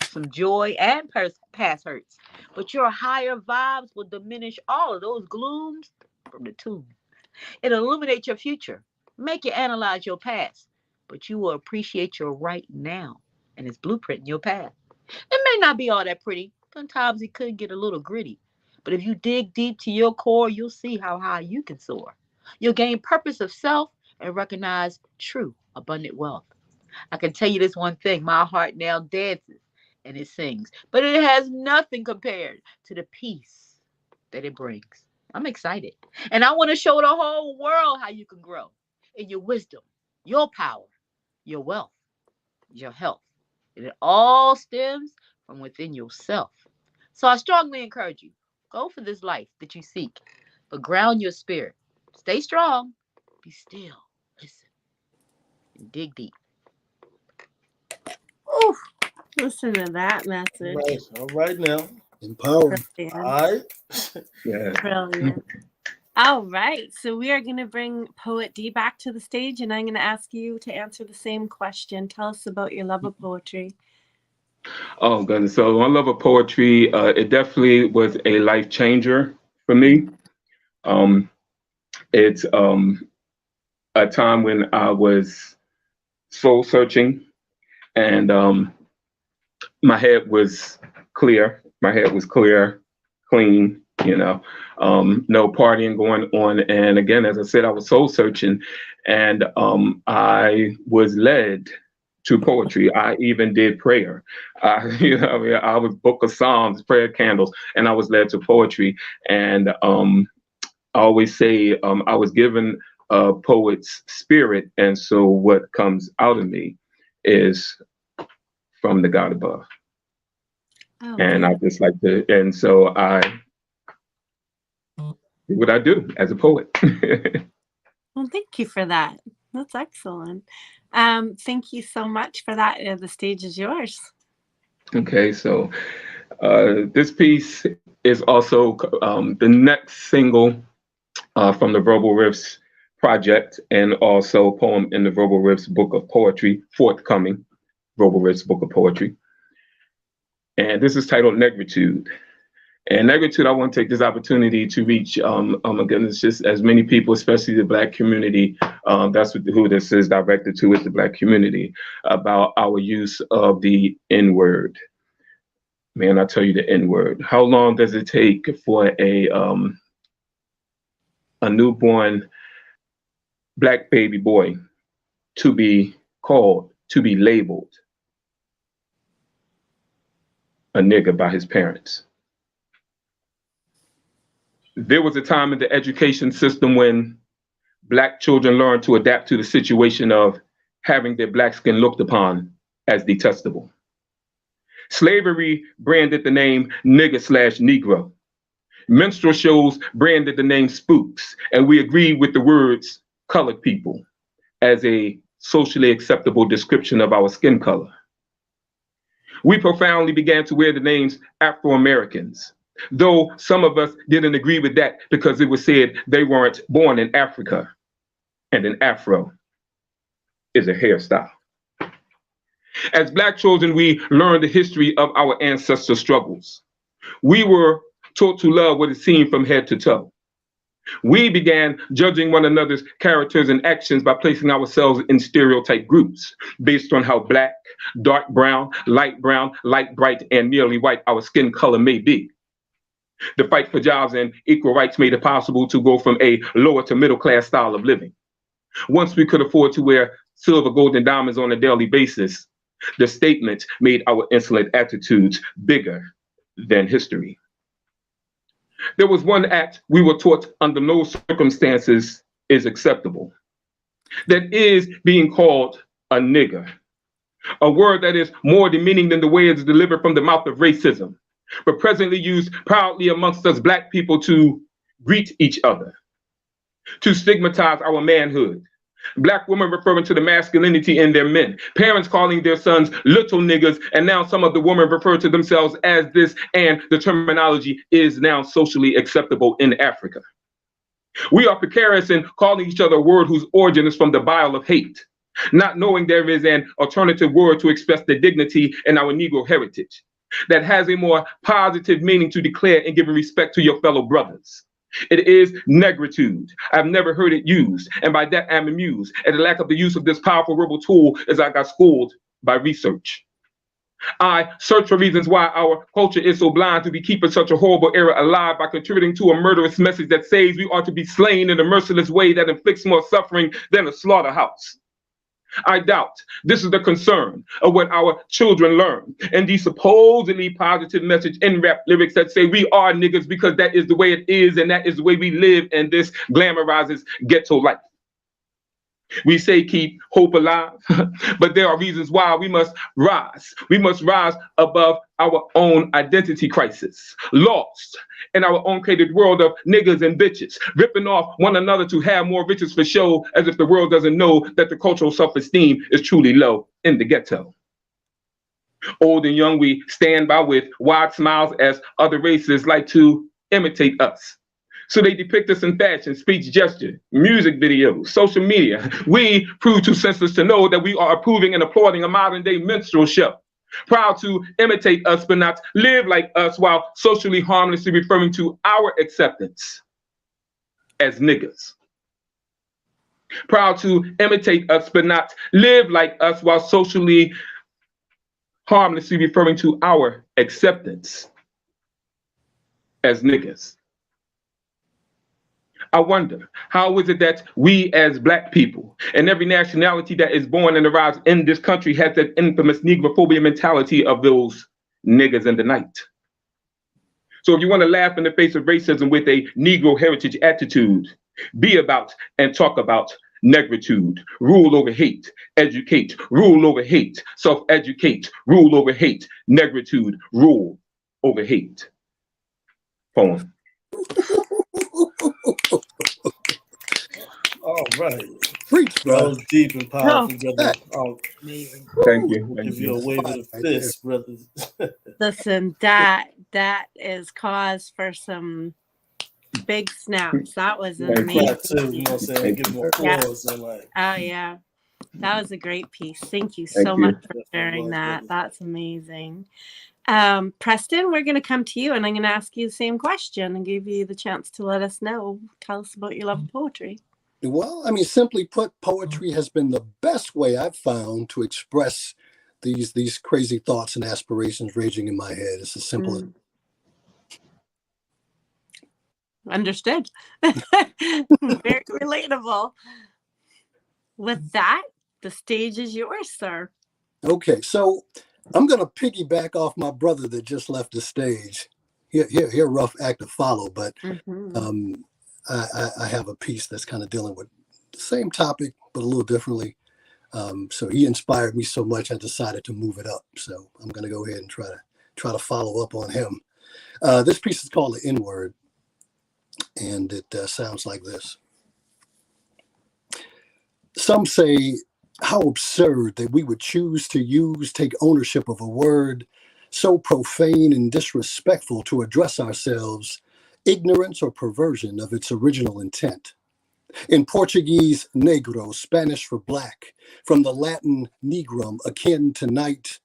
Speaker 7: some joy, and past hurts, but your higher vibes will diminish all of those glooms from the tomb. It'll illuminate your future, make you analyze your past, but you will appreciate your right now and its blueprint in your path. It may not be all that pretty. Sometimes it could get a little gritty. But if you dig deep to your core, you'll see how high you can soar. You'll gain purpose of self and recognize true abundant wealth. I can tell you this one thing, my heart now dances and it sings, but it has nothing compared to the peace that it brings. I'm excited. And I want to show the whole world how you can grow in your wisdom, your power, your wealth, your health. And it all stems from within yourself. So I strongly encourage you, go for this life that you seek, but ground your spirit. Stay strong, be still, listen, and dig deep.
Speaker 2: Oof, listen to that message.
Speaker 1: Right. All right now.
Speaker 5: Empowering.
Speaker 1: All
Speaker 2: Brilliant.
Speaker 1: right.
Speaker 4: Yeah.
Speaker 2: Brilliant. All right. So we are going to bring Poet D back to the stage, and I'm going to ask you to answer the same question. Tell us about your love of poetry.
Speaker 4: Oh goodness. So my love of poetry, it definitely was a life changer for me. Um, it's a time when I was soul searching, and my head was clear. My head was clear, clean. No partying going on. And again, as I said, I was soul searching, and I was led to poetry. I even did prayer. I was book of Psalms, prayer candles, and I was led to poetry. And I always say I was given a poet's spirit, and so what comes out of me is from the God above.
Speaker 2: Oh,
Speaker 4: And I
Speaker 2: beautiful.
Speaker 4: just like to, and so I do what I do as a poet.
Speaker 2: Well, thank you for that. That's excellent. Thank you so much for that. The stage is yours.
Speaker 4: Okay, so this piece is also the next single from the Verbal Riffs project, and also poem in the Verbal Riffs book of poetry, forthcoming Verbal Riffs book of poetry. And this is titled Negritude. And Negritude, I want to take this opportunity to reach, oh my goodness, just as many people, especially the Black community. That's who this is directed to, is the Black community, about our use of the N-word. Man, I tell you the N-word. How long does it take for a newborn Black baby boy to be called, to be labeled a nigger by his parents? There was a time in the education system when Black children learned to adapt to the situation of having their Black skin looked upon as detestable. Slavery branded the name nigger/Negro. Minstrel shows branded the name spooks, and we agreed with the words colored people as a socially acceptable description of our skin color. We profoundly began to wear the names Afro-Americans, though some of us didn't agree with that because it was said they weren't born in Africa, and an Afro is a hairstyle. As Black children, we learned the history of our ancestor struggles. We were taught to love what is seen from head to toe. We began judging one another's characters and actions by placing ourselves in stereotype groups based on how Black, dark brown, light bright, and nearly white our skin color may be. The fight for jobs and equal rights made it possible to go from a lower to middle class style of living. Once we could afford to wear silver, gold, and diamonds on a daily basis, the statement made our insolent attitudes bigger than history. There was one act we were taught under no circumstances is acceptable. That is being called a nigger, a word that is more demeaning than the way it is delivered from the mouth of racism, but presently used proudly amongst us Black people to greet each other, to stigmatize our manhood. Black women referring to the masculinity in their men, parents calling their sons little niggas, and now some of the women refer to themselves as this, and the terminology is now socially acceptable in Africa. We are precarious in calling each other a word whose origin is from the bile of hate, not knowing there is an alternative word to express the dignity in our Negro heritage that has a more positive meaning to declare and giving respect to your fellow brothers. It is negritude. I've never heard it used, and by that I'm amused at the lack of the use of this powerful verbal tool as I got schooled by research. I search for reasons why our culture is so blind to be keeping such a horrible era alive by contributing to a murderous message that says we are to be slain in a merciless way that inflicts more suffering than a slaughterhouse. I doubt this is the concern of what our children learn. And the supposedly positive message in rap lyrics that say we are niggas because that is the way it is and that is the way we live, and this glamorizes ghetto life. We say keep hope alive, but there are reasons why we must rise. We must rise above our own identity crisis, lost in our own created world of niggas and bitches, ripping off one another to have more riches for show, as if the world doesn't know that the cultural self-esteem is truly low in the ghetto. Old and young, we stand by with wide smiles as other races like to imitate us. So they depict us in fashion, speech, gesture, music videos, social media. We prove too senseless to know that we are approving and applauding a modern day minstrel show. Proud to imitate us, but not live like us, while socially harmlessly referring to our acceptance as niggas. Proud to imitate us, but not live like us, while socially harmlessly referring to our acceptance as niggas. I wonder, how is it that we as Black people and every nationality that is born and arrives in this country has that infamous Negrophobia mentality of those niggas in the night? So if you want to laugh in the face of racism with a Negro heritage attitude, be about and talk about negritude, rule over hate, educate, rule over hate, self-educate, rule over hate, negritude, rule over hate. Poem.
Speaker 1: All right.
Speaker 5: Preach,
Speaker 1: That
Speaker 5: bro.
Speaker 1: was deep and powerful, brother. I'll
Speaker 7: Amazing.
Speaker 4: Thank you. Thank
Speaker 1: give you a
Speaker 4: you.
Speaker 1: wave of the
Speaker 5: Right there.
Speaker 1: fist, brother.
Speaker 2: Listen, that is cause for some big snaps. That was
Speaker 4: Thank you.
Speaker 2: amazing.
Speaker 1: Clap too, you know what I'm saying?
Speaker 4: Thank
Speaker 1: Give
Speaker 4: you.
Speaker 1: him applause and like
Speaker 2: Oh yeah, that was a great piece. Thank you
Speaker 4: Thank
Speaker 2: so
Speaker 4: you.
Speaker 2: much for
Speaker 1: Definitely
Speaker 2: sharing
Speaker 1: was,
Speaker 2: that.
Speaker 1: brother.
Speaker 2: That's amazing. Preston, we're going to come to you, and I'm going to ask you the same question and give you the chance to let us know. Tell us about your love of poetry.
Speaker 5: Well, I mean, simply put, poetry has been the best way I've found to express these crazy thoughts and aspirations raging in my head. It's as simple as
Speaker 2: Understood. Very relatable. With that, the stage is yours, sir.
Speaker 5: okay. So I'm gonna piggyback off my brother that just left the stage. Here, rough act to follow, but
Speaker 2: Mm-hmm.
Speaker 5: I have a piece that's kind of dealing with the same topic, but a little differently. So he inspired me so much, I decided to move it up. So I'm going to go ahead and try to follow up on him. This piece is called The N-Word, and it sounds like this. Some say, how absurd that we would choose to take ownership of a word so profane and disrespectful to address ourselves, ignorance or perversion of its original intent. In Portuguese, negro, Spanish for black, from the Latin negrum, akin to night,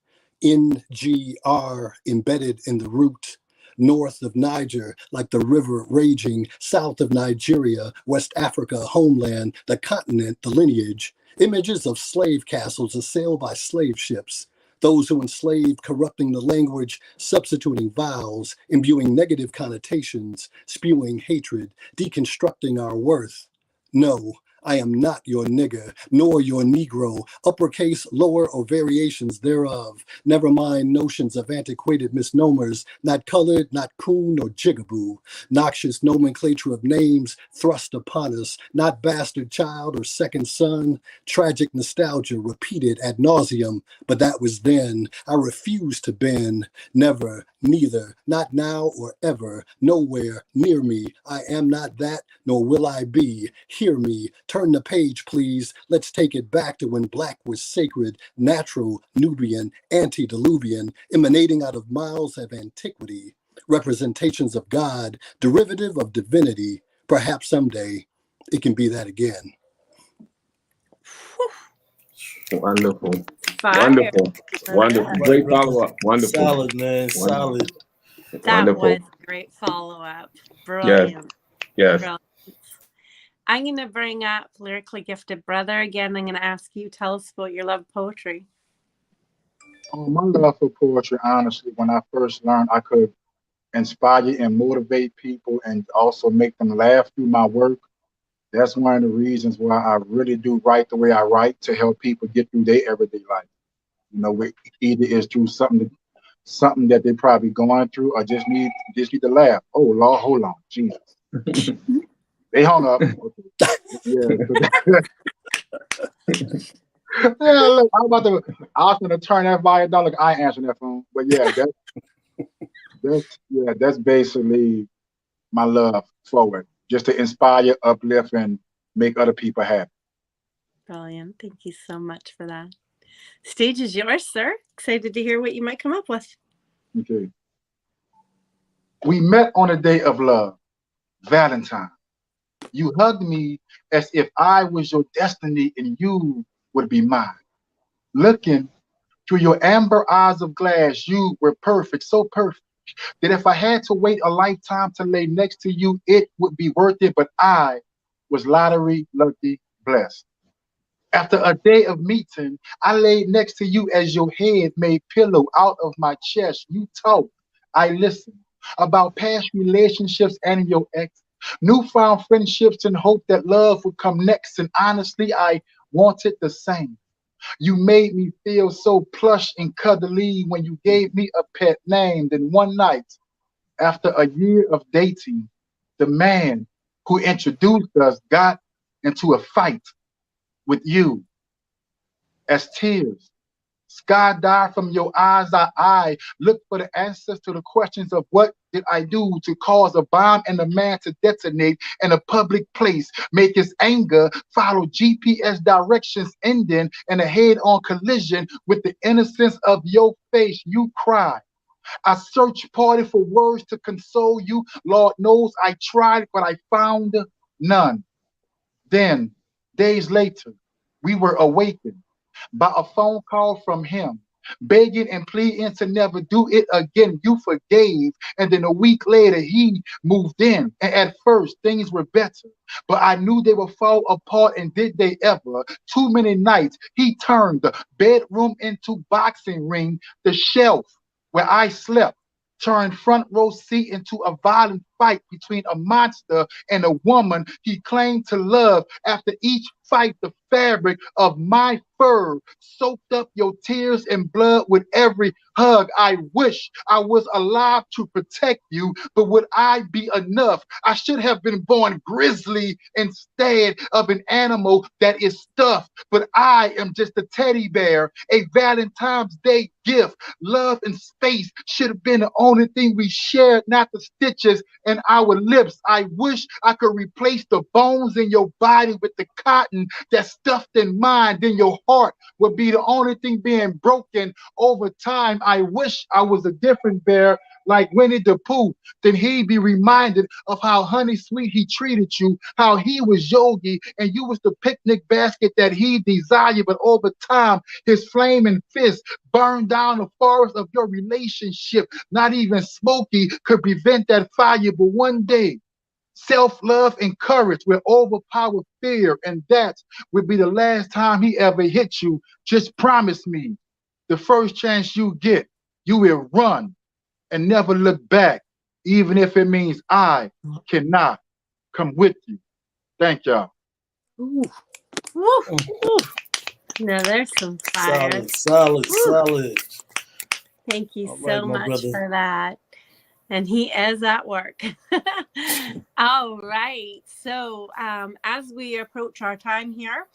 Speaker 5: NGR, embedded in the root, north of Niger, like the river raging, south of Nigeria, West Africa, homeland, the continent, the lineage, images of slave castles assailed by slave ships, those who enslaved corrupting the language, substituting vowels, imbuing negative connotations, spewing hatred, deconstructing our worth. No, I am not your nigger, nor your Negro, uppercase, lower, or variations thereof. Never mind notions of antiquated misnomers, not colored, not coon or jigaboo. Noxious nomenclature of names thrust upon us, not bastard child or second son. Tragic nostalgia repeated ad nauseum, but that was then. I refuse to bend, never, neither, not now or ever, nowhere near me. I am not that, nor will I be. Hear me, turn the page, please. Let's take it back to when black was sacred, natural, Nubian, antediluvian, emanating out of miles of antiquity, representations of God, derivative of divinity. Perhaps someday it can be that again.
Speaker 4: Wonderful.
Speaker 2: Fire.
Speaker 4: Wonderful.
Speaker 2: Yeah.
Speaker 4: Wonderful.
Speaker 1: All right,
Speaker 4: Great
Speaker 1: brother.
Speaker 4: follow-up. Wonderful.
Speaker 1: Solid, man.
Speaker 4: Wonderful.
Speaker 1: Solid.
Speaker 2: That
Speaker 4: Wonderful.
Speaker 2: was a great follow-up.
Speaker 4: Yes.
Speaker 2: Brilliant.
Speaker 4: Yes.
Speaker 2: Brilliant. I'm going to bring up lyrically gifted brother again. I'm going to ask you, tell us about your love of poetry.
Speaker 6: My love for poetry, honestly, when I first learned I could inspire and motivate people and also make them laugh through my work. That's one of the reasons why I really do write the way I write to help people get through their everyday life. Either it's through something that they're probably going through, or just need to laugh. Oh Lord, hold on, Jesus, they hung up. Okay. Yeah, so yeah. Look, I was gonna turn that volume down. Look, I ain't answering that phone, but yeah, that's basically my love for it, just to inspire, uplift, and make other people happy.
Speaker 2: Brilliant. Thank you so much for that. Stage is yours, sir. Excited to hear what you might come up with.
Speaker 6: Okay. We met on a day of love, Valentine. You hugged me as if I was your destiny and you would be mine. Looking through your amber eyes of glass, you were perfect, so perfect, that if I had to wait a lifetime to lay next to you, it would be worth it. But I was lottery lucky blessed. After a day of meeting, I laid next to you as your head made pillow out of my chest. You talked, I listened about past relationships and your ex, newfound friendships, and hope that love would come next. And honestly, I wanted the same. You made me feel so plush and cuddly when you gave me a pet name. Then one night, after a year of dating, the man who introduced us got into a fight with you as tears skydive from your eyes. I look for the answers to the questions of what did I do to cause a bomb and a man to detonate in a public place, make his anger follow GPS directions, ending in a head-on collision with the innocence of your face. You cry. I searched party for words to console you. Lord knows I tried, but I found none. Then, days later, we were awakened by a phone call from him, begging and pleading to never do it again. You forgave, and then a week later, he moved in. And at first, things were better, but I knew they would fall apart, and did they ever? Too many nights, he turned the bedroom into boxing ring, the shelf where I slept turned front row seat into a violent fight between a monster and a woman he claimed to love. After each fight, the fabric of my fur soaked up your tears and blood with every hug. I wish I was alive to protect you, but would I be enough? I should have been born grizzly instead of an animal that is stuffed, but I am just a teddy bear, a Valentine's Day gift. Love and space should have been the only thing we shared, not the stitches in our lips. I wish I could replace the bones in your body with the cotton that's stuffed in mine. Then your heart would be the only thing being broken over time. I wish I was a different bear like Winnie the Pooh. Then he'd be reminded of how honey sweet he treated you, how he was Yogi and you was the picnic basket that he desired. But over time, his flaming fist burned down the forest of your relationship. Not even Smokey could prevent that fire. But one day, self-love and courage will overpower fear, and that will be the last time he ever hit you. Just promise me, the first chance you get, you will run and never look back, even if it means I cannot come with you. Thank y'all.
Speaker 2: Ooh. Woo. Ooh. Now there's some fire.
Speaker 1: Solid.
Speaker 2: Woo. Thank you
Speaker 1: All right,
Speaker 2: so
Speaker 1: my
Speaker 2: much
Speaker 1: brother.
Speaker 2: for that. And he is at work. All right. So as we approach our time here,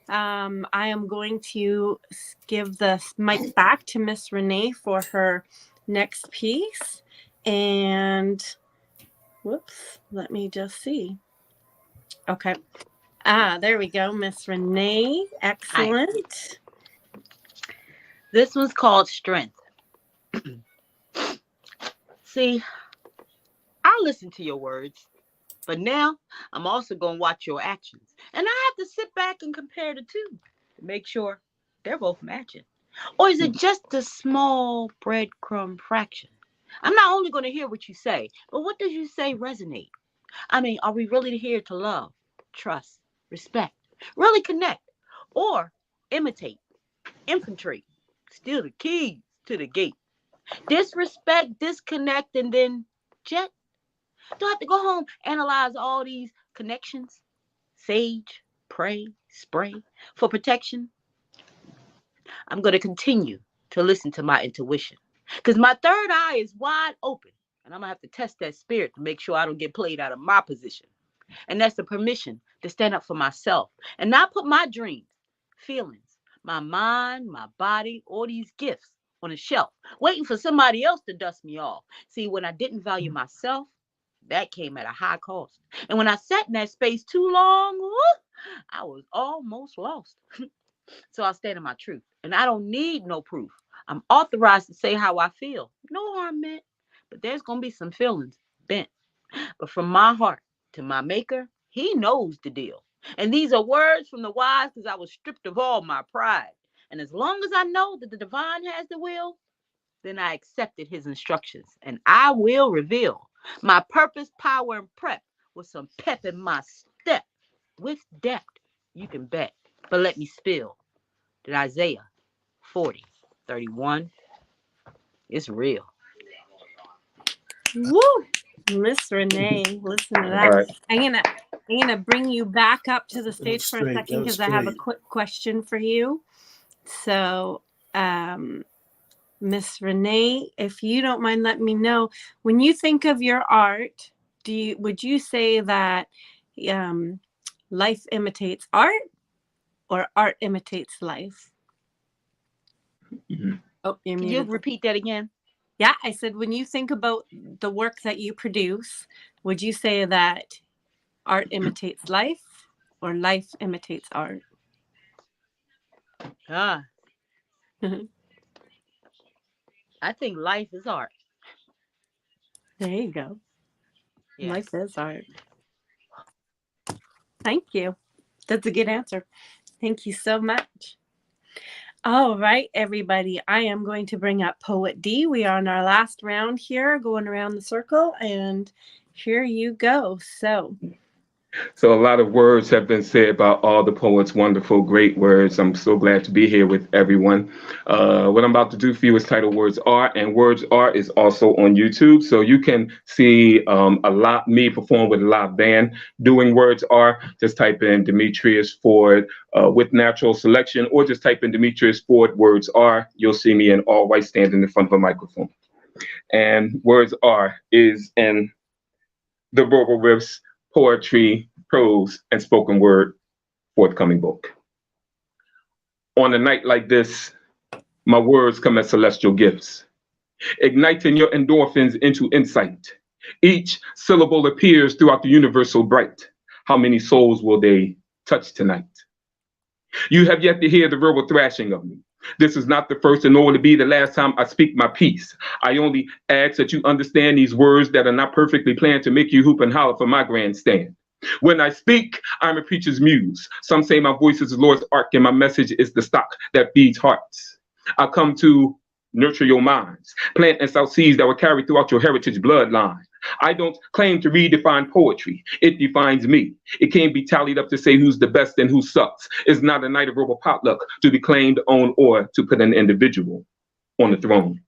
Speaker 2: I am going to give the mic back to Miss Renee for her next piece. And whoops, let me just see. Okay. There we go, Miss Renee. Excellent.
Speaker 7: This one's called Strength. See, I listen to your words, but now I'm also going to watch your actions. And I have to sit back and compare the two to make sure they're both matching. Or is it just a small breadcrumb fraction? I'm not only going to hear what you say, but what does you say resonate? I mean, are we really here to love, trust, respect, really connect, or imitate, infiltrate, steal the keys? to the gate. Disrespect, disconnect, and then jet. Do I have to go home, analyze all these connections? Sage, pray, spray for protection. I'm going to continue to listen to my intuition because my third eye is wide open and I'm going to have to test that spirit to make sure I don't get played out of my position. And that's the permission to stand up for myself and not put my dreams, feelings, my mind, my body, all these gifts on a shelf, waiting for somebody else to dust me off. See, when I didn't value myself, that came at a high cost. And when I sat in that space too long, I was almost lost. So I stand in my truth. And I don't need no proof. I'm authorized to say how I feel. No harm meant. But there's going to be some feelings bent. But from my heart to my maker, he knows the deal. And these are words from the wise because I was stripped of all my pride. And as long as I know that the divine has the will, then I accepted his instructions. And I will reveal my purpose, power, and prep with some pep in my step. With depth, you can bet. But let me spill that Isaiah 40:31 is real.
Speaker 2: Woo! Miss Renee, listen to
Speaker 4: All
Speaker 2: that.
Speaker 4: right.
Speaker 2: I'm gonna bring you back up to the
Speaker 1: That was
Speaker 2: stage for a
Speaker 1: straight.
Speaker 2: second
Speaker 1: That was
Speaker 2: because I have a
Speaker 1: straight.
Speaker 2: quick question for you. So, Miss Renee, if you don't mind, let me know when you think of your art. Would you say that life imitates art, or art imitates life?
Speaker 4: Mhm.
Speaker 2: Oh, you're
Speaker 7: Can you
Speaker 2: muted.
Speaker 7: repeat that again?
Speaker 2: Yeah, I said when you think about the work that you produce, would you say that art imitates life or life imitates art?
Speaker 7: I think life is art.
Speaker 2: There you go.
Speaker 7: Yeah.
Speaker 2: Life is art. Thank you. That's a good answer. Thank you so much. All right, everybody. I am going to bring up Poet D. We are in our last round here, going around the circle, and here you go.
Speaker 4: So a lot of words have been said about all the poets, wonderful, great words. I'm so glad to be here with everyone. What I'm about to do for you is titled Words Are, and Words Are is also on YouTube. So you can see me perform with a live band doing Words Are. Just type in Demetrius Ford with natural selection, or just type in Demetrius Ford Words Are. You'll see me in all white standing in front of a microphone. And Words Are is in the verbal riffs, poetry, prose, and spoken word forthcoming book. On a night like this, my words come as celestial gifts, igniting your endorphins into insight. Each syllable appears throughout the universe so bright. How many souls will they touch tonight? You have yet to hear the verbal thrashing of me. This is not the first and nor will it be the last time I speak my piece. I only ask that you understand these words that are not perfectly planned to make you hoop and holler for my grandstand. When I speak, I'm a preacher's muse. Some say my voice is the Lord's ark and my message is the stock that feeds hearts. I come to nurture your minds, plant and sow seeds that will carry throughout your heritage bloodline. I don't claim to redefine poetry. It defines me. It can't be tallied up to say who's the best and who sucks. It's not a night of verbal potluck to be claimed, owned, or to put an individual on the throne.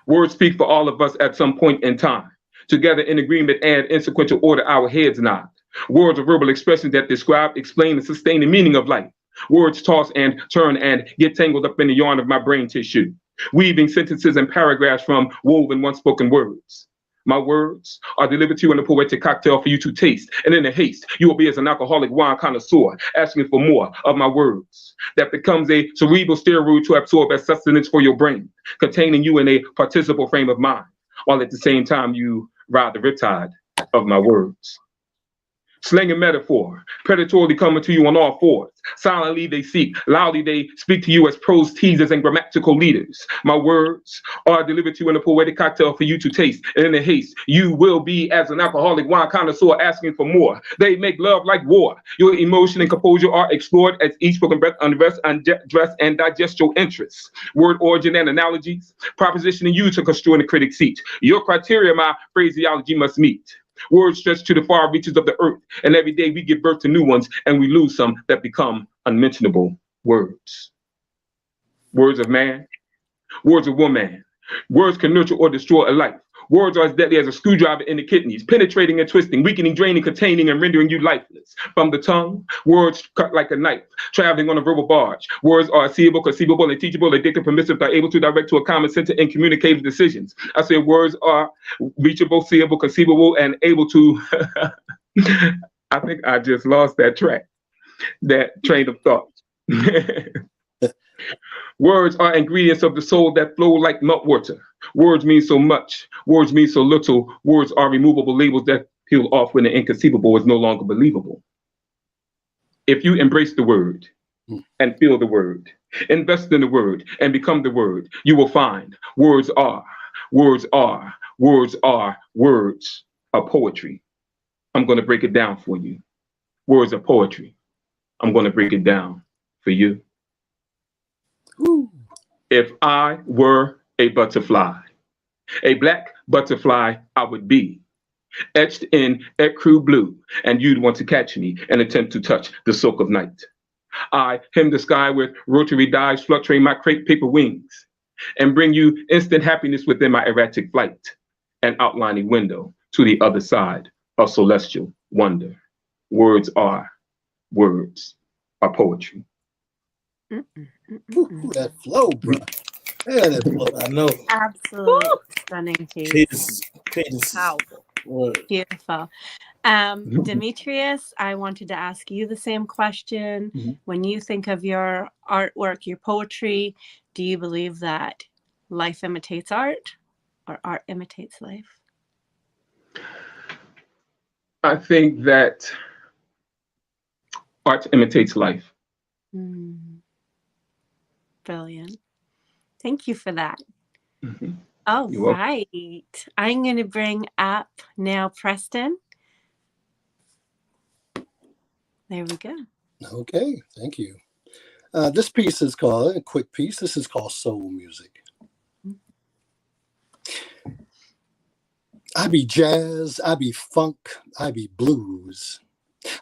Speaker 4: Words speak for all of us at some point in time. Together in agreement and in sequential order, our heads nod. Words are verbal expressions that describe, explain, and sustain the meaning of life. Words toss and turn and get tangled up in the yarn of my brain tissue, weaving sentences and paragraphs from woven once spoken words. My words are delivered to you in a poetic cocktail for you to taste. And in a haste, you will be as an alcoholic wine connoisseur, asking for more of my words. That becomes a cerebral steroid to absorb as sustenance for your brain, containing you in a participle frame of mind, while at the same time you ride the riptide of my words. Slang and metaphor, predatorily coming to you on all fours. Silently they seek, loudly they speak to you as prose teasers and grammatical leaders. My words are delivered to you in a poetic cocktail for you to taste. And in a haste, you will be as an alcoholic wine connoisseur asking for more. They make love like war. Your emotion and composure are explored as each spoken breath undress, undress, and digest your interests. Word origin and analogies, propositioning you to construe in the critic's seat. Your criteria, my phraseology must meet. Words stretch to the far reaches of the earth, and every day we give birth to new ones, and we lose some that become unmentionable words. Words of man, Words of woman. Words can nurture or destroy a life. Words are as deadly as a screwdriver in the kidneys, penetrating and twisting, weakening, draining, containing, and rendering you lifeless. From the tongue, words cut like a knife, traveling on a verbal barge. Words are seeable, conceivable, and teachable, addictive, permissive, they're able to direct to a common center and communicative decisions. I say words are reachable, seeable, conceivable, and able to... I think I just lost that train of thought. Words are ingredients of the soul that flow like meltwater. Words mean so much. Words mean so little. Words are removable labels that peel off when the inconceivable is no longer believable. If you embrace the word and feel the word, invest in the word and become the word, you will find words are poetry. I'm going to break it down for you. Words are poetry. I'm going to break it down for you. If I were a butterfly, a black butterfly I would be, etched in ecru blue, and you'd want to catch me and attempt to touch the silk of night. I hem the sky with rotary dives, fluttering my crepe paper wings, and bring you instant happiness within my erratic flight, an outlining window to the other side of celestial wonder. Words are poetry.
Speaker 5: Ooh, that flow, bro. Yeah, that flow.
Speaker 1: I know.
Speaker 2: Absolutely stunning piece.
Speaker 1: Cadence.
Speaker 7: Powerful.
Speaker 2: Beautiful. Demetrius, I wanted to ask you the same question. When you think of your artwork, your poetry, do you believe that life imitates art or art imitates life?
Speaker 4: I think that art imitates life.
Speaker 2: Brilliant. Thank you for that. All
Speaker 4: You're welcome.
Speaker 2: right. I'm going to bring up now Preston. There we go.
Speaker 5: Okay, thank you. This piece is called, a quick piece, this is called Soul Music. I be jazz, I be funk, I be blues.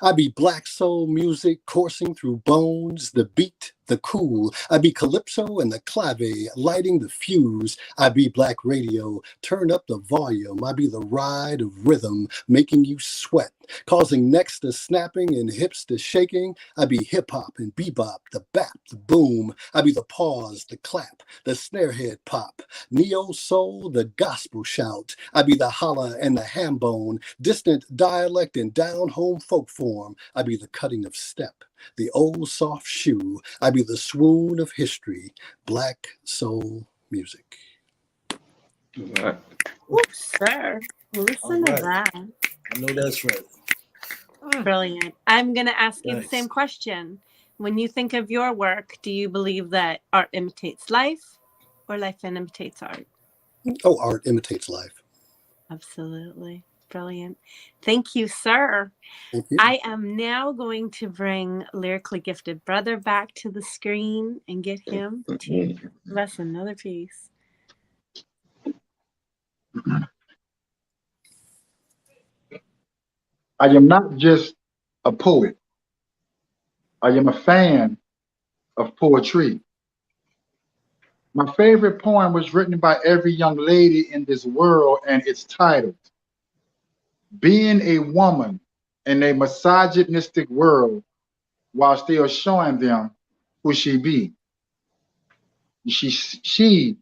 Speaker 5: I be black soul music coursing through bones, the beat, the cool. I be calypso and the clave, lighting the fuse. I be black radio, turn up the volume. I be the ride of rhythm, making you sweat, causing necks to snapping and hips to shaking. I be hip hop and bebop, the bap, the boom. I be the pause, the clap, the snare head pop, neo soul, the gospel shout. I be the holla and the ham bone, distant dialect and down home folk form. I be the cutting of step, the old soft shoe. I be the swoon of history, black soul music.
Speaker 4: All right.
Speaker 2: Sir, listen to that.
Speaker 1: I know that's right.
Speaker 2: Brilliant. I'm going to ask you the
Speaker 1: Thanks.
Speaker 2: same question. When you think of your work, do you believe that art imitates life or life imitates art?
Speaker 5: Oh, art imitates life.
Speaker 2: Absolutely. Brilliant. Thank you, sir.
Speaker 5: Thank you.
Speaker 2: I am now going to bring Lyrically Gifted Brother back to the screen and get him to give us another piece.
Speaker 6: I am not just a poet. I am a fan of poetry. My favorite poem was written by every young lady in this world, and it's titled, Being a Woman in a Misogynistic World While Still Showing Them Who She Be. She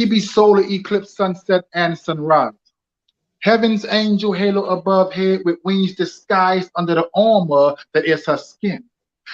Speaker 6: be solar eclipse, sunset, and sunrise. Heaven's angel halo above head with wings disguised under the armor that is her skin.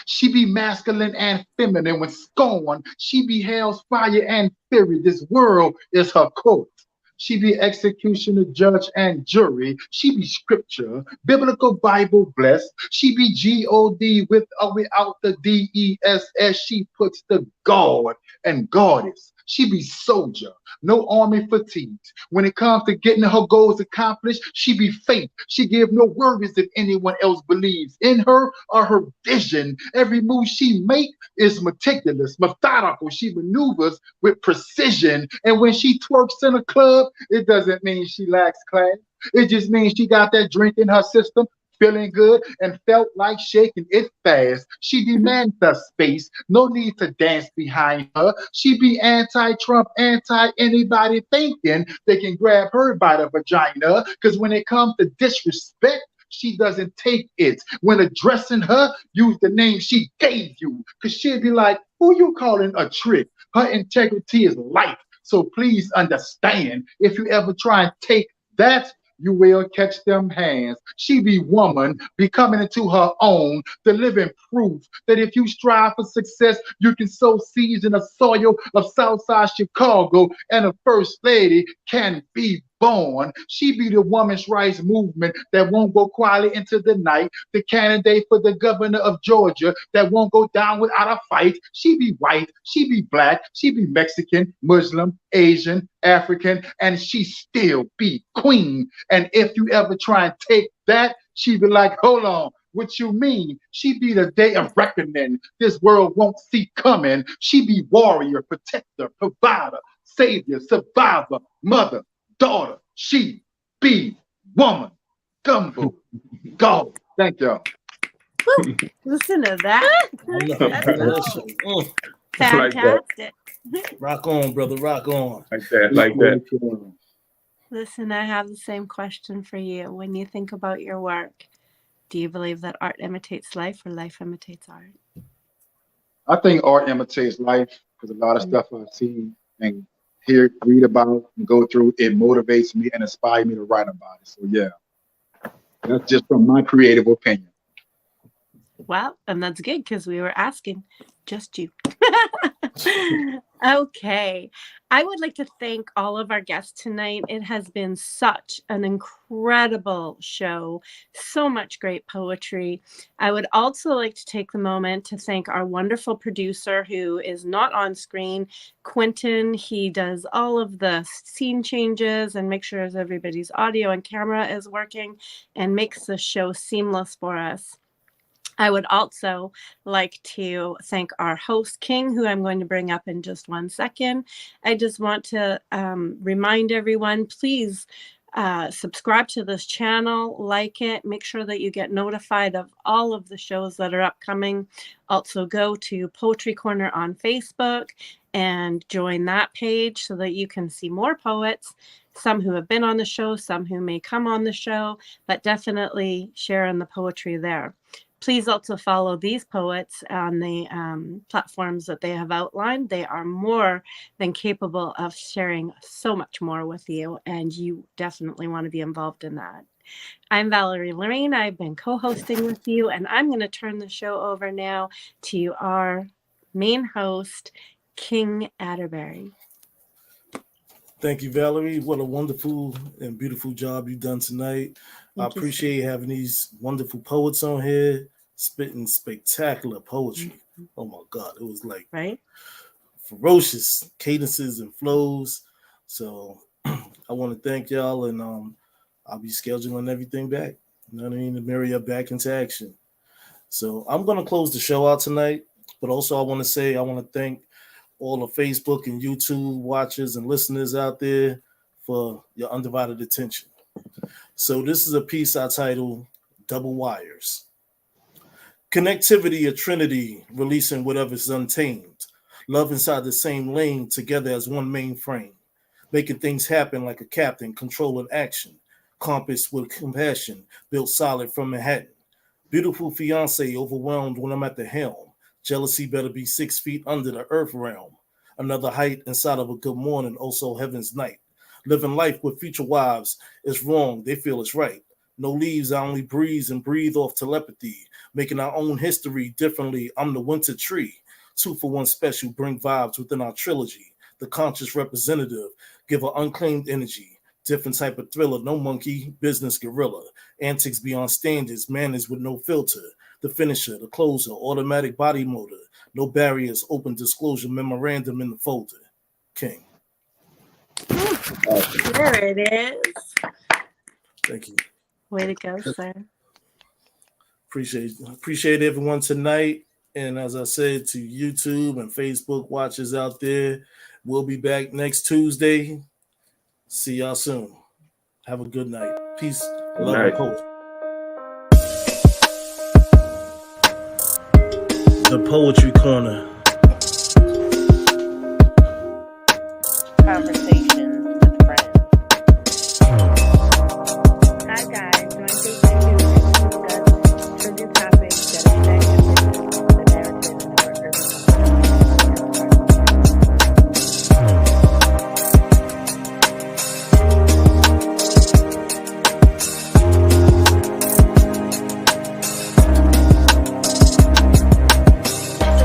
Speaker 6: She be masculine and feminine when scorned. She be hell's fire and fury. This world is her court. She be executioner, judge, and jury. She be scripture, biblical Bible blessed. She be God with or without the DESS. She puts the God and goddess. She be soldier, no army fatigued. When it comes to getting her goals accomplished, she be faith. She give no worries if anyone else believes in her or her vision. Every move she make is meticulous, methodical. She maneuvers with precision. And when she twerks in a club, it doesn't mean she lacks class. It just means she got that drink in her system. feeling good and felt like shaking it fast. She demands the space, no need to dance behind her. She be anti-Trump, anti-anybody thinking they can grab her by the vagina. Because when it comes to disrespect, she doesn't take it. When addressing her, use the name she gave you. Because she'll be like, who you calling a trick? Her integrity is life. So please understand, if you ever try and take that, you will catch them hands. She be woman, be coming into her own, the living proof that if you strive for success, you can sow seeds in the soil of Southside Chicago, and a first lady can be born. She be the women's rights movement that won't go quietly into the night, the candidate for the governor of Georgia that won't go down without a fight. She be white, she be black, she be Mexican, Muslim, Asian, African, and she still be queen. And if you ever try and take that, she be like, hold on, what you mean? She be the day of reckoning this world won't see coming. She be warrior, protector, provider, savior, survivor, mother, daughter. She be woman. Gumbo. Go. Thank y'all.
Speaker 2: Listen to that. Fantastic.
Speaker 1: Rock on, brother. Rock on.
Speaker 4: Like that. Like that.
Speaker 2: Listen, I have the same question for you. When you think about your work, do you believe that art imitates life or life imitates art?
Speaker 6: I think art imitates life because a lot of stuff I see and hear, read about, and go through, it motivates me and inspires me to write about it. So yeah, that's just from my creative opinion.
Speaker 2: Well, and that's good because we were asking just you. Okay. I would like to thank all of our guests tonight. It has been such an incredible show, so much great poetry. I would also like to take the moment to thank our wonderful producer who is not on screen, Quinten. He does all of the scene changes and makes sure everybody's audio and camera is working and makes the show seamless for us. I would also like to thank our host, King, who I'm going to bring up in just 1 second. I just want to remind everyone, please subscribe to this channel, like it, make sure that you get notified of all of the shows that are upcoming. Also go to Poetry Corner on Facebook and join that page so that you can see more poets, some who have been on the show, some who may come on the show, but definitely share in the poetry there. Please also follow these poets on the platforms that they have outlined. They are more than capable of sharing so much more with you, and you definitely want to be involved in that. I'm Valerie Lorraine. I've been co-hosting with you, and I'm going to turn the show over now to our main host, King Atterbury.
Speaker 1: Thank you, Valerie. What a wonderful and beautiful job you've done tonight. I appreciate having these wonderful poets on here spitting spectacular poetry. Oh my God, it was like ferocious cadences and flows. So I want to thank y'all, and I'll be scheduling everything back. You know what I mean? To marry up back into action. So I'm going to close the show out tonight, but also I want to thank all the Facebook and YouTube watchers and listeners out there for your undivided attention. So this is a piece I titled Double Wires. Connectivity, a trinity, releasing whatever's untamed. Love inside the same lane, together as one main frame. Making things happen like a captain, controlling action. Compass with compassion, built solid from Manhattan. Beautiful fiance, overwhelmed when I'm at the helm. Jealousy better be 6 feet under the earth realm. Another height inside of a good morning, also heaven's night. Living life with future wives is wrong, they feel it's right. No leaves, I only breeze and breathe off telepathy. Making our own history differently, I'm the winter tree. 2-for-1 special, bring vibes within our trilogy. The conscious representative, give an unclaimed energy. Different type of thriller, no monkey, business gorilla. Antics beyond standards, manners with no filter. The finisher, the closer, automatic body motor. No barriers, open disclosure, memorandum in the folder. King.
Speaker 2: There it is.
Speaker 1: Thank you.
Speaker 2: Way to go, sir.
Speaker 1: Appreciate everyone tonight. And as I said to YouTube and Facebook watchers out there, we'll be back next Tuesday. See y'all soon. Have a good night. Peace, love, and poetry. the Poetry Corner.